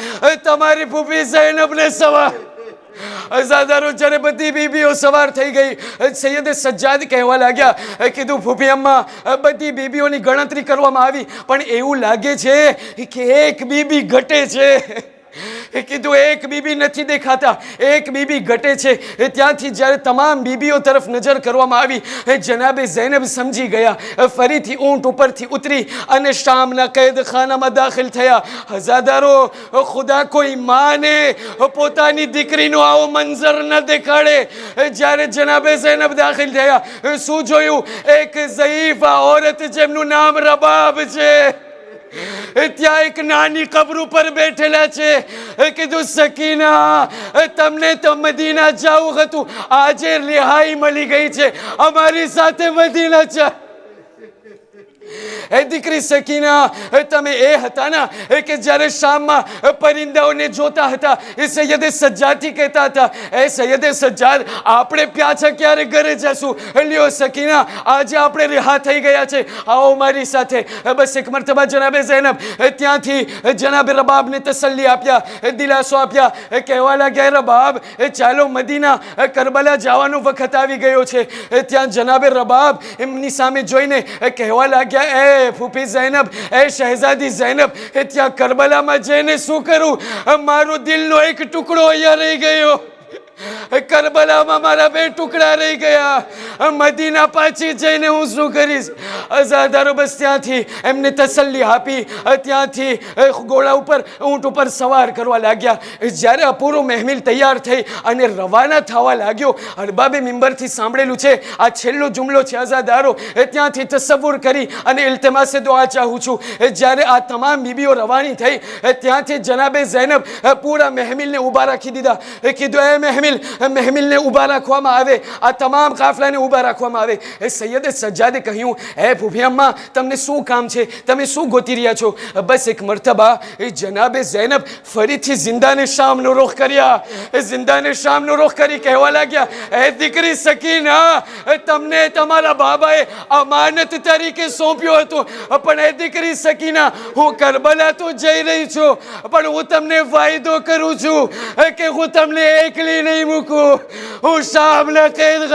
તમારી ફૂફી ઝૈનબને સવાર. અઝાદારો જ્યારે બધી બીબીઓ સવાર થઈ ગઈ, સૈયદ સજ્જાદ કહેવા લાગ્યા, કીધું ફૂફી અમ્મા, બધી બીબીઓની ગણતરી કરવામાં આવી, પણ એવું લાગે છે કે એક બીબી ઘટે છે. કીધું એક બીબી નથી દેખાતા, એક બીબી ઘટે છે. ત્યાંથી જ્યારે તમામ બીબીઓ તરફ નજર કરવામાં આવી, જનાબે ઝૈનબ સમજી ગયા, ફરીથી ઊંટ ઉપરથી ઉતરી અને શામના કેદખાનામાં દાખલ થયા. અઝાદારો, ખુદા કોઈ માને પોતાની દીકરીનો આવો મંઝર ન દેખાડે. જ્યારે જનાબે ઝૈનબ દાખલ થયા, શું જોયું? એક ઝઈફા ઓરત જેમનું નામ રબાબ છે, ત્યાં એક નાની કબ્ર ઉપર બેઠેલા છે. કીધું, સકીના, તમને તો મદીના જવું હતું, આજે રિહાઈ મળી ગઈ છે, અમારી સાથે મદીના જા. એ દીકરી સકીના, તમે એ હતા ના કે જ્યારે શામમાં પરિંદાઓને જોતા હતા, એ સૈયદે સજ્જાદથી કહેતા હતા, એ સૈયદે સજ્જાદ, આપણે પાછા ક્યારે ઘરે જશું? લ્યો સકીના, આજે આપણે રિહા થઈ ગયા છે, આવો મારી સાથે. બસ એક મરતબા જનાબે ઝૈનબ ત્યાંથી જનાબે રબાબને તસલ્લી આપ્યા, દિલાસો આપ્યા, કહેવા લાગ્યા, રબાબ, ચાલો મદીના, કરબલા જવાનો વખત આવી ગયો છે. ત્યાં જનાબે રબાબ એમની સામે જોઈને કહેવા લાગ્યા, એ ફૂફી ઝૈનબ, એ શહેઝાદી ઝૈનબ, ત્યાં કરબલામાં જઈને શું કરું? મારો દિલનો એક ટુકડો અહીંયા રહી ગયો, કરબલામાં મારા 2 ટુકડા રહી ગયા, મદીના પાછી જઈને હું શું કરીશ? અઝાદારો બસ ત્યાંથી એમને તસલ્લી આપી, ત્યાંથી ઘોડા ઉપર ઊંટ ઉપર સવાર કરવા લાગ્યા. જ્યારે અપૂરો મહેમિલ તૈયાર થઈ અને રવાના થવા લાગ્યો, અરબાબે મિંબરથી સાંભળેલું છે, આ છેલ્લો જુમલો છે અઝાદારો, ત્યાંથી તસવ્વુર કરી અને ઇલ્તિમાસે દુઆ ચાહું છું. જ્યારે આ તમામ બીબીઓ રવાની થઈ, ત્યાંથી જનાબે ઝૈનબ પૂરા મહેમિલને ઊભા રાખી દીધા. કીધું, એ મહેમિલને ઊભા રાખવામાં આવે, આ તમામ કાફલાને ઊભા રાખવામાં આવે. એ સૈયદે સજ્જાદે કહ્યું, એ ફૂફી અમ્મા, તમને શું કામ છે? તમે શું ગોતી રહ્યા છો? બસ એક મરતબા એ જનાબે ઝૈનબ ફરીથી જિંદાને શામનો રૂખ કર્યા. જિંદાને શામનો રૂખ કરી કહેવા લાગ્યા, એ દીકરી સકીના, તમને તમારા બાબાએ અમાનત તરીકે સોંપ્યો હતો, પણ એ દીકરી સકીના, હું કરબલા તો જઈ રહી છું, પણ હું તમને વાયદો કરું છું કે હું તમને એકલી નહીં મૂકું. હું શામના કેદ